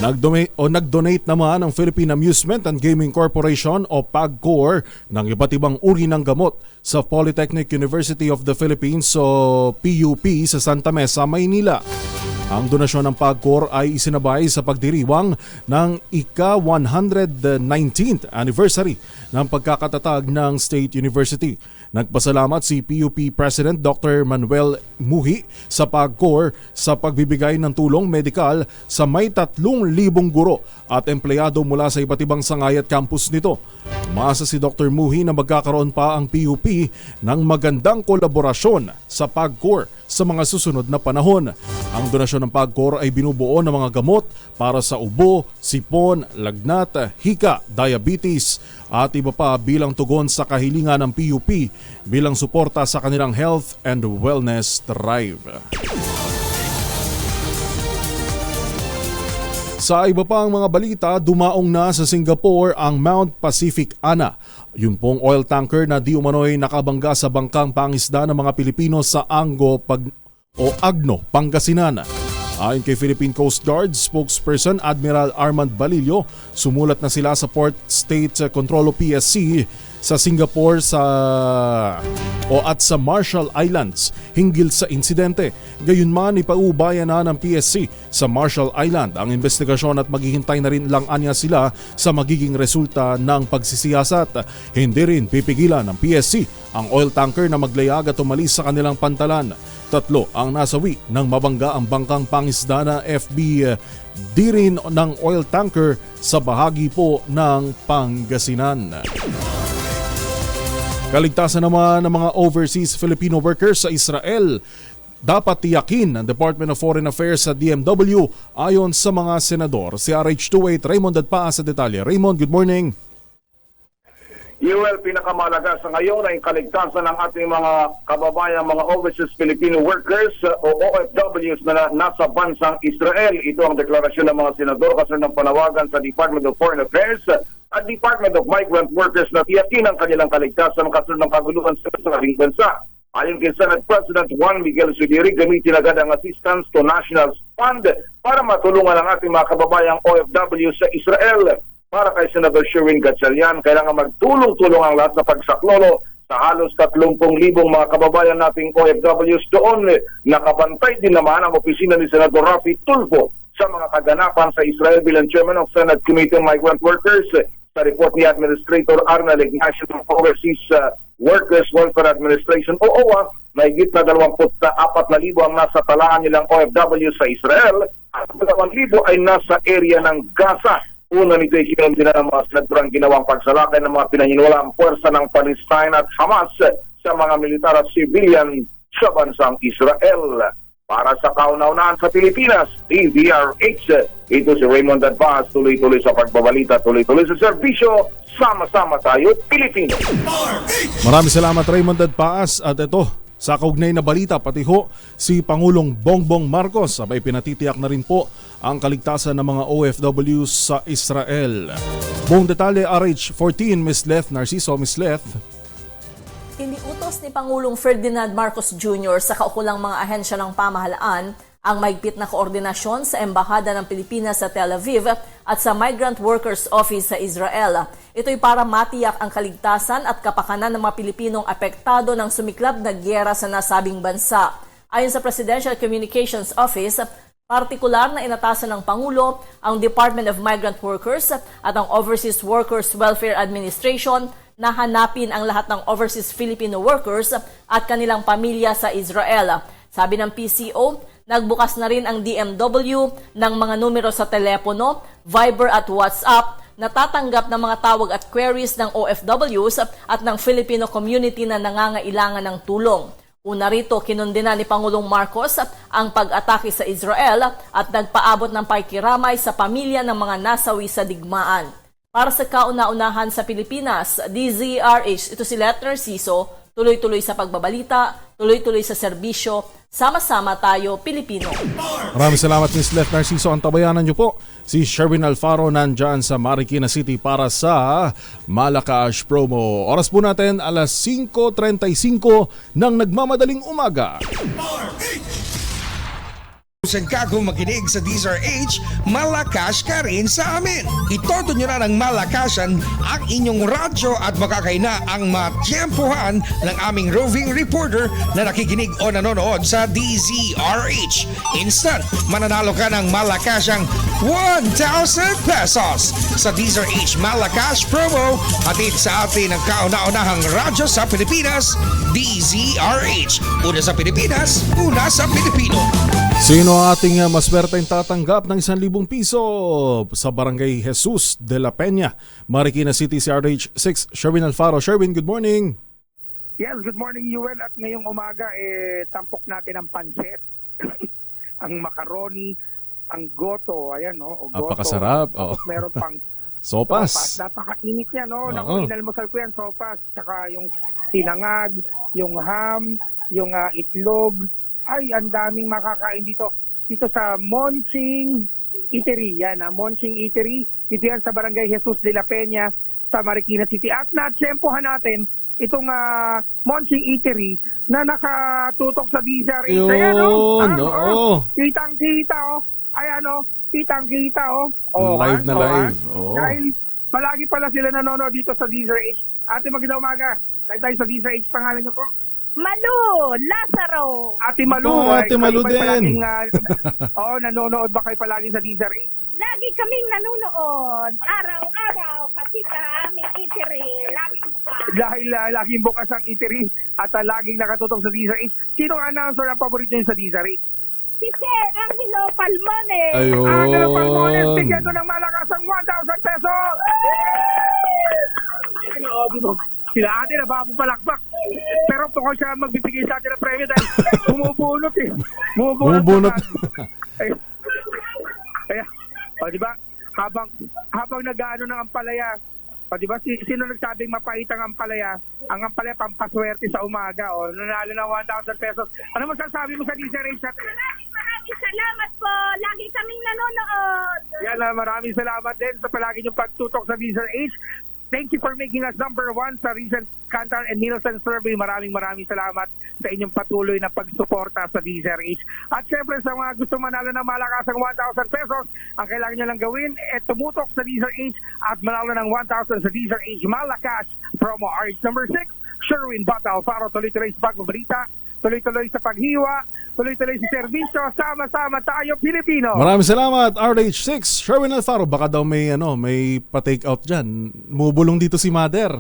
Nag-donate naman ang Philippine Amusement and Gaming Corporation o PAGCOR ng iba't ibang uri ng gamot sa Polytechnic University of the Philippines o PUP sa Santa Mesa, Maynila. Ang donasyon ng PAGCOR ay isinabay sa pagdiriwang ng ika-119th anniversary ng pagkakatatag ng State University. Nagpasalamat si PUP President Dr. Manuel Muhi sa PAGCOR sa pagbibigay ng tulong medikal sa may 3,000 guro at empleyado mula sa iba't ibang sangay at campus nito. Umaasa si Dr. Muhi na magkakaroon pa ang PUP ng magandang kolaborasyon sa PAGCOR sa mga susunod na panahon. Ang donasyon ng PAGCOR ay binubuo ng mga gamot para sa ubo, sipon, lagnat, hika, diabetes at iba pa bilang tugon sa kahilingan ng PUP bilang suporta sa kanilang health and wellness drive. Sa iba pang mga balita, dumaong na sa Singapore ang Mount Pacific Ana. Yun pong oil tanker na di umano'y nakabangga sa bangkang pangisda ng mga Pilipino sa Agno, Pangasinan. Ayon kay Philippine Coast Guard spokesperson Admiral Armand Balillo, sumulat na sila sa Port State Control o PSC sa Singapore at sa Marshall Islands hinggil sa insidente. Gayunman, ipaubayan na ng PSC sa Marshall Island ang investigasyon at maghihintay na rin lang anya sila sa magiging resulta ng pagsisiyasat. Hindi rin pipigilan ng PSC ang oil tanker na maglayag at umalis sa kanilang pantalan. 3 ang nasawi ng mabangga ang bangkang pangisda na FB di rin ng oil tanker sa bahagi po ng Pangasinan. Kaligtasan naman ng mga overseas Filipino workers sa Israel. Dapat tiyakin ng Department of Foreign Affairs sa DMW ayon sa mga senador. Si RH28 Raymond Adpaa sa detalye. Raymond, good morning. UL, pinakamalaga sa ngayon ay kaligtasan ng ating mga kababayan, mga overseas Filipino workers o OFWs na nasa bansang Israel. Ito ang deklarasyon ng mga senador kasunod ng panawagan sa Department of Foreign Affairs at Department of Migrant Workers na tiyakin ang kanilang kaligtasan kasunod ng kaguluhan sa ating bansa. Ayon kay Senate President Juan Miguel Zubiri, gamitin agad ang Assistance to Nationals Fund para matulungan ang ating mga kababayang OFW sa Israel. para kay Senator Sherwin Gatchalian. Kailangan magtulong-tulong ang lahat sa pagsaklolo sa halos 30,000 mga kababayan nating OFWs doon. Nakabantay din naman ang opisina ni Senator Rafi Tulfo sa mga kaganapan sa Israel bilang chairman ng Senate Committee on Migrant Workers. Sa report ni Administrator Arnel Ignacio ng Overseas Workers Welfare Administration o OWA, mahigit na 24,000 ang nasa talaan nilang OFW sa Israel at 2,000 ay nasa area ng Gaza. Una nito ay kinundina ng mga senadorang ginawang pagsalakay ng mga pinahiniwalang puwersa ng Palestine at Hamas sa mga militar at civilian sa bansang Israel. Para sa kauna-unahan sa Pilipinas, DZRH, ito si Raymond Advaz, tuloy-tuloy sa pagbabalita, tuloy-tuloy sa serbisyo, sama-sama tayo, Pilipino. Maraming salamat Raymond Advaz at ito, sa kaugnay na balita, pati ho si Pangulong Bongbong Marcos sabay pinatitiyak na rin po ang kaligtasan ng mga OFW sa Israel. Buong detalye RH14, Ms. Leth Narciso. Ms. Leth. Iniutos ni Pangulong Ferdinand Marcos Jr. sa kaukulang mga ahensya ng pamahalaan ang mahigpit na koordinasyon sa Embahada ng Pilipinas sa Tel Aviv at sa Migrant Workers Office sa Israel. Ito'y para matiyak ang kaligtasan at kapakanan ng mga Pilipinong apektado ng sumiklab na gyera sa nasabing bansa. Ayon sa Presidential Communications Office, partikular na inatasan ng Pangulo ang Department of Migrant Workers at ang Overseas Workers Welfare Administration na hanapin ang lahat ng overseas Filipino workers at kanilang pamilya sa Israel. Sabi ng PCO, nagbukas na rin ang DMW ng mga numero sa telepono, Viber at WhatsApp na tatanggap ng mga tawag at queries ng OFWs at ng Filipino community na nangangailangan ng tulong. Una rito, kinundina ni Pangulong Marcos ang pag-atake sa Israel at nagpaabot ng pakikiramay sa pamilya ng mga nasawi sa digmaan. Para sa kauna-unahan sa Pilipinas, DZRH, ito si Leth Narciso, tuloy-tuloy sa pagbabalita, tuloy-tuloy sa serbisyo, sama-sama tayo, Pilipino. Maraming salamat Ms. Leth Narciso. Ang tabayanan niyo po, si Sherwin Alfaro nandyan sa Marikina City para sa Malacash Promo. Oras po natin, alas 5:35 ng nagmamadaling umaga. Kung ka makinig sa DZRH, malakas ka rin sa amin. Itodo nyo na ng malakasan ang inyong radyo at makakaina ang matiyempuhan ng aming roving reporter na nakikinig o nanonood sa DZRH. Instant, mananalo ka ng malakasang 1,000 pesos sa DZRH Malakas Promo. Hatid sa atin ang kauna-unahang radyo sa Pilipinas, DZRH. Una sa Pilipinas, una sa Pilipino. Sino ang ating maswerteng tatanggap ng 1,000 piso sa Barangay Jesus de la Peña, Marikina City, CRH6, Sherwin Alfaro. Sherwin, good morning. Yes, good morning, Yuel. At ngayong umaga, tampok natin ang pancit, ang macaroni, ang goto. Ayan, no? O goto. Napakasarap. Tapos meron pang sopas. Napakainit yan, no? Naku, inalmusal ko yan, sopas. Tsaka yung sinangag, yung ham, yung itlog. Ay, ang daming makakain dito. Dito sa Monching Eatery. Yan, Monching Eatery. Dito yan sa Barangay Jesus de la Peña sa Marikina City. At natsyempohan natin itong Monching Eatery na nakatutok sa DZRH. Ayan, no? Kitang-kita, oh. Ayan, no? Kitang-kita, oh. Live na live. Dahil palagi pala sila nanonood dito sa DZRH. Ate, magandang umaga. Tayo sa DZRH. Pangalan niyo po? Malu, Lazaro. Ate Malu. Ate Malu din. Nanonood ba kayo palagi sa DZRH? Lagi kaming nanonood. Araw-araw kasi sa aming eatery. Laging bukas. Dahil laging bukas ang eatery at laging nakatutok sa DZRH. Sinong announcer ang paborito niyo sa DZRH? Si Sir Angelo Palmones. Ayun. Angelo Palmones, bigyan ko ng malakasang 1,000 pesos. Sila ate na papapalakpak. Pero tungkol siya magbibigay sa atin ng premyo dahil bumubunot eh. Bumubunot. Kaya, diba? Habang nag-aano ng ampalaya, diba? Sino nagsabing mapait ang ampalaya? Ang ampalaya pampaswerte sa umaga. Nanalo ng 1,000 pesos. Ano masasabi mo sa DZRH? Maraming salamat po. Lagi kaming nanonood. Yan, maraming salamat din sa palagi niyong pagtutok sa DZRH. Thank you for making us number 1 sa recent Kantar and Nielsen survey. Maraming salamat sa inyong patuloy na pagsuporta sa DZRH. At syempre sa mga gusto manalo ng malakasang 1,000 pesos, ang kailangan nyo lang gawin ay tumutok sa DZRH at manalo ng 1,000 sa DZRH Malakas promo RH number 6. Sherwin Bata Alfaro, tuloy-tuloy sa pagbabalita, tuloy-tuloy sa paghiwa, tuloy-tuloy sa serbisyo, sama-sama tayo Pilipino. Maraming salamat RH6 Sherwin Alfaro. Baka daw may pa-take out dyan. Mubulong dito si Mother.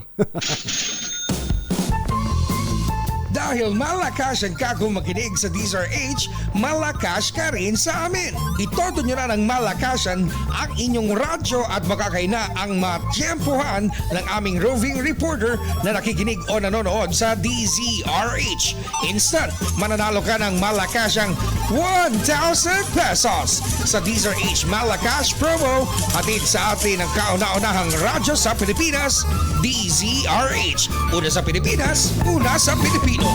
Dahil malakas ang kako makinig sa DZRH, malakas ka rin sa amin. Itodo nyo na ng malakasan ang inyong radyo at makakaina ang matiyempuhan ng aming roving reporter na nakikinig o nanonood sa DZRH. Instant, mananalo ka ng malakasang 1,000 pesos sa DZRH Malakas promo. Hatid sa atin ang kauna-unahang radyo sa Pilipinas, DZRH. Una sa Pilipinas, una sa Pilipino.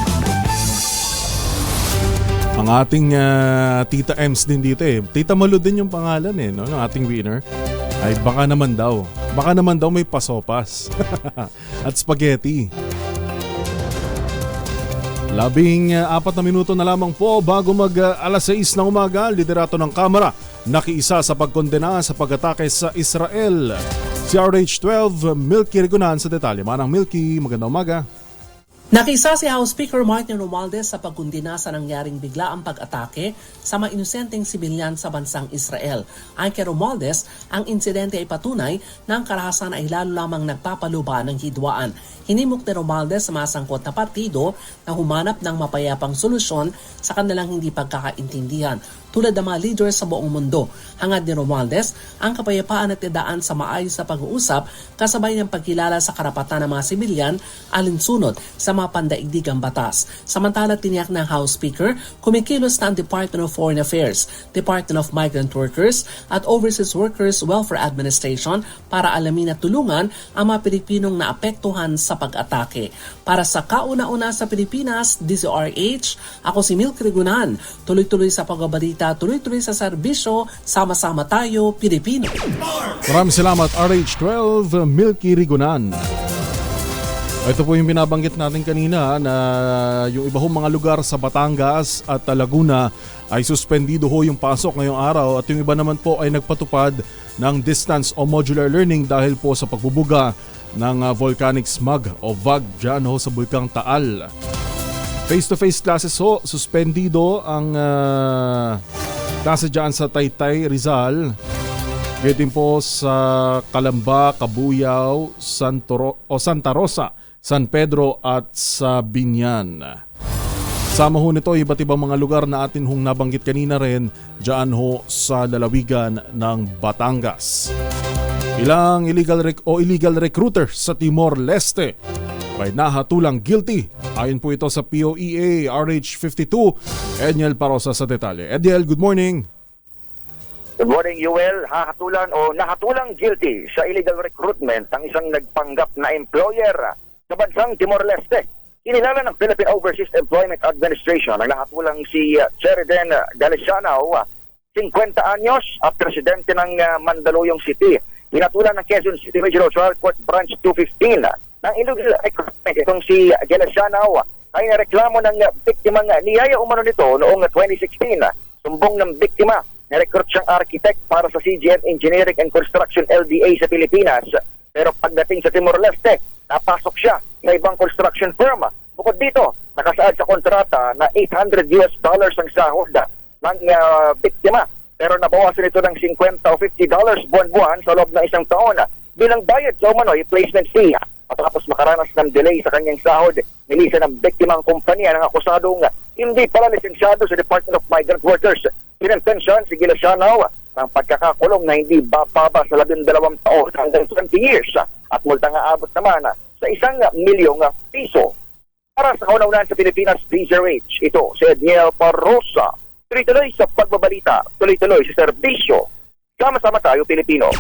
Ang ating Tita Ems din dito Tita Malu din yung pangalan no? Ng ating winner. Ay baka naman daw may pasopas at spaghetti. 14 na minuto na lamang po bago mag alas 6 ng umaga. Liderato ng Kamara nakiisa sa pagkondena sa pag-atake sa Israel. Si RH12 Milky Rigunan sa detalye. Manang Milky, magandang umaga. Nakiisa si House Speaker Martin Romualdez sa pagkondena sa nangyaring biglaang pag-atake sa mga inosenteng sibilyan sa bansang Israel. Ayon kay Romualdez, ang insidente ay patunay na ang karahasan ay lalo lamang nagpapaluba ng hidwaan. Hinimok ni Romualdez sa masangkot na partido na humanap ng mapayapang solusyon sa kanilang hindi pagkakaintindihan tulad ng mga leaders sa buong mundo. Hangad ni Romualdez, ang kapayapaan at idaan sa maayos na pag-uusap kasabay ng pagkilala sa karapatan ng mga sibilyan alinsunod sa mga pandaigdigang batas. Samantala tiniyak ng House Speaker, kumikilos na ang Department of Foreign Affairs, Department of Migrant Workers at Overseas Workers Welfare Administration para alamin at tulungan ang mga Pilipinong naapektuhan sa pag-atake. Para sa kauna-una sa Pilipinas, DZRH, ako si Milky Rigunan. Tuloy-tuloy sa pagbabalita, tuloy-tuloy sa serbisyo, sama-sama tayo, Pilipino. Maraming salamat RH12 Milky Rigunan. Ito po yung binabanggit natin kanina na yung iba hong mga lugar sa Batangas at Laguna ay suspendido ho yung pasok ngayong araw at yung iba naman po ay nagpatupad ng distance o modular learning dahil po sa pagbubuga ng volcanic smog o VAG dyan ho sa Bulkang Taal. Face-to-face classes ho, suspendido ang klase dyan sa Taytay, Rizal. Gayon po sa Calamba, Cabuyao, Santa Rosa, San Pedro at sa Binyan. Sama ho nito iba't ibang mga lugar na atin hong nabanggit kanina rin dyan ho sa lalawigan ng Batangas. Ilang illegal recruiter sa Timor-Leste ay nahatulang guilty. Ayon po ito sa POEA RH52. Edniel Parosa sa detalye. Edniel, good morning. Good morning, Yuel. Nahatulang guilty sa illegal recruitment ang isang nagpanggap na employer sa bansang Timor-Leste. Kinilala ng Philippine Overseas Employment Administration ang nahatulang si Sheridan Galiciano, 50 anyos at presidente ng Mandaluyong City. Hinatulan ng Quezon City Regional Trial Court Branch 215 ng illegal recruitment. Itong si Galiciano ay nareklamo ng biktimang niyaya umano nito noong 2016. Sumbong ng biktima, na-recruit siyang architect para sa CGN Engineering and Construction LDA sa Pilipinas. Pero pagdating sa Timor-Leste, napasok siya sa ibang construction firm. Bukod dito, nakasaad sa kontrata na $800 ang sahod ng biktima. Pero nabawasan ito ng $50 o $50 buwan-buwan sa loob ng isang taon bilang bayad sa umano'y placement fee. Matapos makaranas ng delay sa kanyang sahod, nilisan ng biktimang kumpanya ng akusadong hindi pala lisensyado sa Department of Migrant Workers. Pinintensyon si Galiciano ng pagkakakulong na hindi bababa sa 12 taon hanggang 20 years at multang aabot naman sa ₱1 milyong. Para sa kauna-unahan sa Pilipinas, DZRH, ito si Edniel Parosa. Tuloy-tuloy sa pagbabalita, tuloy-tuloy sa serbisyo. Sama-sama tayo, Pilipino.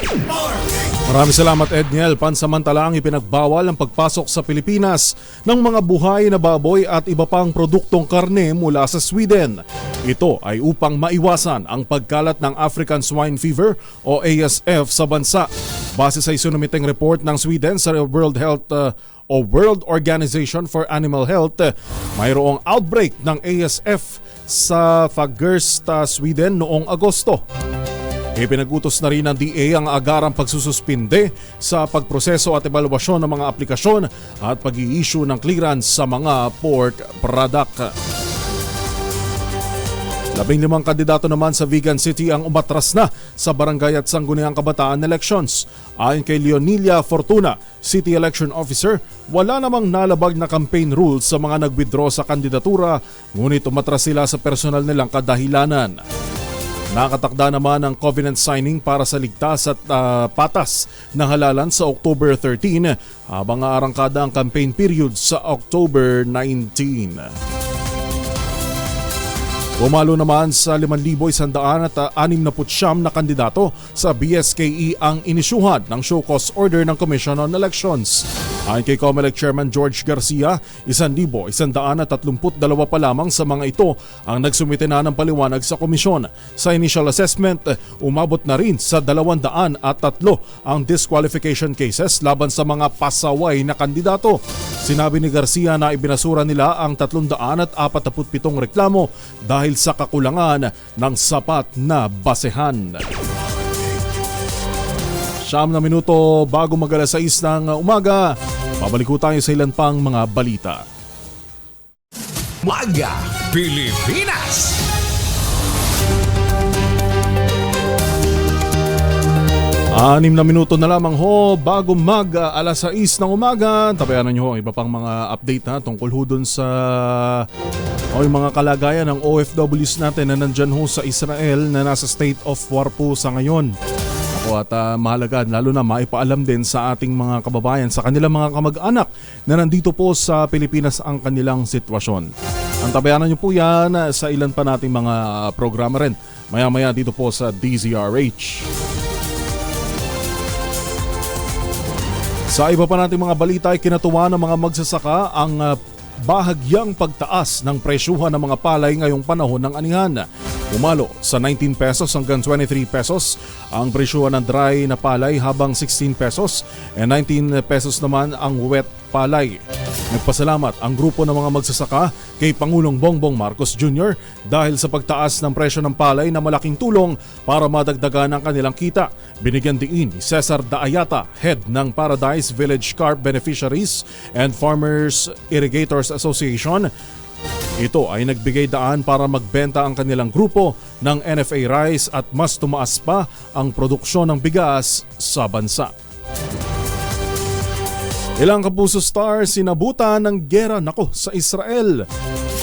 Maraming salamat, Edniel. Pansamantalang ipinagbawal ang pagpasok sa Pilipinas ng mga buhay na baboy at iba pang produktong karne mula sa Sweden. Ito ay upang maiwasan ang pagkalat ng African Swine Fever o ASF sa bansa. Base sa isinumiteng report ng Sweden sa World Organization for Animal Health, mayroong outbreak ng ASF sa Fagersta, Sweden noong Agosto. Ipinagutos na rin ng DA ang agarang pagsususpinde sa pagproseso at ebalwasyon ng mga aplikasyon at pag-i-issue ng clearance sa mga pork product. 15 kandidato naman sa Vigan City ang umatras na sa barangay at sangguniang kabataan elections. Ayon kay Leonilia Fortuna, City Election Officer, wala namang nalabag na campaign rules sa mga nag-withdraw sa kandidatura, ngunit umatras sila sa personal nilang kadahilanan. Nakatakda naman ang covenant signing para sa ligtas at patas na halalan sa October 13 habang aarangkada ang campaign period sa October 19. Pumalo naman sa 5,169 na kandidato sa BSKE ang inisyuhan ng show cause order ng Commission on Elections. Ayon kay COMELEC Chairman George Garcia, 1,132 pa lamang sa mga ito ang nagsumite na ng paliwanag sa komisyon. Sa initial assessment, umabot na rin sa 203 ang disqualification cases laban sa mga pasaway na kandidato. Sinabi ni Garcia na ibinasura nila ang 347 reklamo dahil sa kakulangan ng sapat na basehan. 9 minuto bago mag-alas 6 ng umaga, babalik tayo sa ilan pang mga balita. Umaga Pilipinas. 6 na minuto na lamang ho bago alas 6 ng umaga. Tabayanan nyo ho iba pang mga update tungkol ho dun sa yung mga kalagayan ng OFWs natin na nandyan ho sa Israel na nasa state of war po sa ngayon. At mahalaga lalo na maipaalam din sa ating mga kababayan, sa kanilang mga kamag-anak na nandito po sa Pilipinas ang kanilang sitwasyon. Ang tabayanan nyo po yan sa ilan pa nating mga programa rin maya-maya dito po sa DZRH. Sa iba pa nating mga balita ay kinatuwa ng mga magsasaka ang bahagyang pagtaas ng presyuhan ng mga palay ngayong panahon ng anihan. Umalo sa 19 pesos hanggang 23 pesos ang presyuhan ng dry na palay habang 16 pesos and 19 pesos naman ang wet palay. Nagpasalamat ang grupo ng mga magsasaka kay Pangulong Bongbong Marcos Jr. dahil sa pagtaas ng presyo ng palay na malaking tulong para madagdagan ang kanilang kita. Binigyan din ni Cesar Daayata, head ng Paradise Village Carp Beneficiaries and Farmers Irrigators Association. Ito ay nagbigay daan para magbenta ang kanilang grupo ng NFA rice at mas tumaas pa ang produksyon ng bigas sa bansa. Ilang Kapuso stars sinabutan ng gera sa Israel.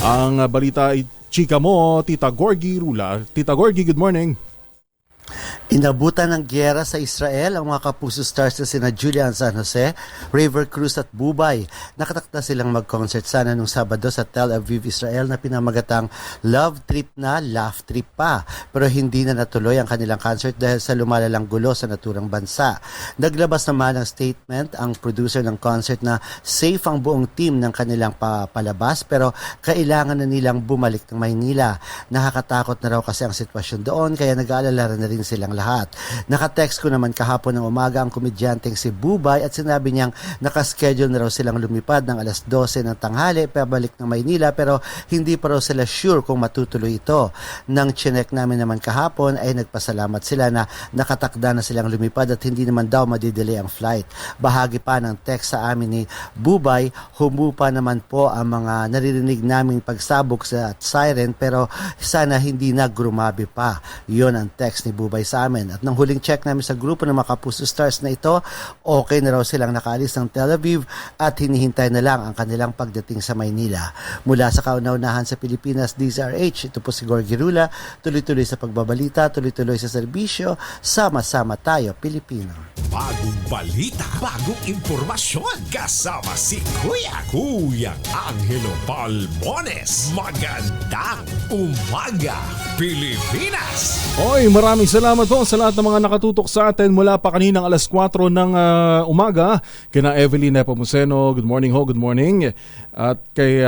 Ang balita ay chika mo, Tita Gorgie Rula. Tita Gorgie, good morning. Inabutan ng giyera sa Israel ang mga Kapuso stars na sina Julian San Jose, River Cruz at Bubay. Nakatakda silang mag-concert sana nung Sabado sa Tel Aviv, Israel na pinamagatang Love Trip na Laugh Trip pa. Pero hindi na natuloy ang kanilang concert dahil sa lumalalang gulo sa naturang bansa. Naglabas naman ng statement ang producer ng concert na safe ang buong team ng kanilang palabas pero kailangan na nilang bumalik ng Maynila. Nakakatakot na raw kasi ang sitwasyon doon kaya nag-aalala na rin silang lahat. Naka-text ko naman kahapon ng umaga ang komedyanteng si Bubay at sinabi niyang nakaschedule na raw silang lumipad ng alas 12 ng tanghali pabalik ng Maynila pero hindi pa raw sila sure kung matutuloy ito. Nang chinek namin naman kahapon ay nagpasalamat sila na nakatakda na silang lumipad at hindi naman daw madidelay ang flight. Bahagi pa ng text sa amin ni Bubay, humupa naman po ang mga naririnig naming pagsabog sa siren pero sana hindi na grumabi pa. Yun ang text ni Bubay sa amin. At nang huling check namin sa grupo ng mga Kapuso stars na ito, okay na raw silang nakaalis ng Tel Aviv at hinihintay na lang ang kanilang pagdating sa Maynila. Mula sa kauna-unahan sa Pilipinas, DZRH, ito po si Gorgie Rula, tuloy-tuloy sa pagbabalita, tuloy-tuloy sa serbisyo, sama-sama tayo, Pilipino. Bagong balita, bagong impormasyon, kasama si Kuya Angelo Palmones. Magandang umaga, Pilipinas. Oy, maraming salamat po sa lahat ng mga nakatutok sa atin mula pa kaninang alas 4 ng umaga. Kina Evelyn Nepomuceno, good morning ho, good morning. At kay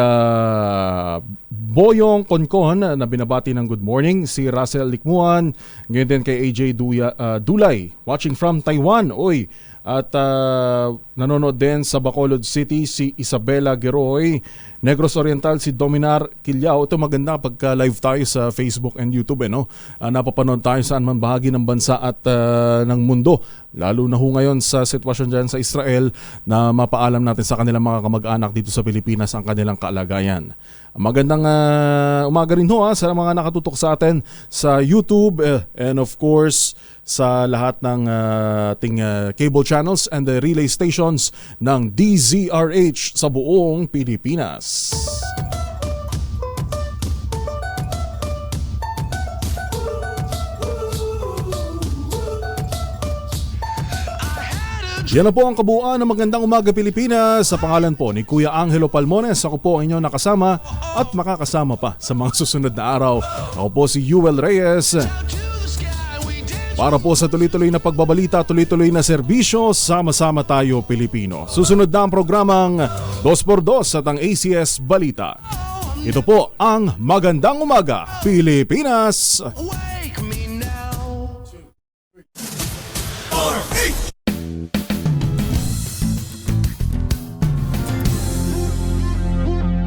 Boyong Konkon na binabati ng good morning, si Russell Likmuan, ngayon din kay AJ Dulay, watching from Taiwan. Oy, at nanonood din sa Bacolod City si Isabela Geroy, Negros Oriental si Dominar Quilyao. Ito maganda pagka live tayo sa Facebook and YouTube, no? Napapanood tayo saan man bahagi ng bansa at ng mundo. Lalo na ho ngayon sa sitwasyon dyan sa Israel na mapaalam natin sa kanilang mga kamag-anak dito sa Pilipinas ang kanilang kalagayan. Magandang umaga rin ho sa mga nakatutok sa atin sa YouTube and of course sa lahat ng ating cable channels and the relay stations ng DZRH sa buong Pilipinas. Yan na po ang kabuuan ng Magandang Umaga Pilipinas. Sa pangalan po ni Kuya Angelo Palmones, ako po ang inyong nakasama at makakasama pa sa mga susunod na araw. Ako po si Yuel Reyes. Para po sa tuloy-tuloy na pagbabalita, tuloy-tuloy na serbisyo, sama-sama tayo Pilipino. Susunod na ang programang 2x2 at ang ACS Balita. Ito po ang Magandang Umaga Pilipinas.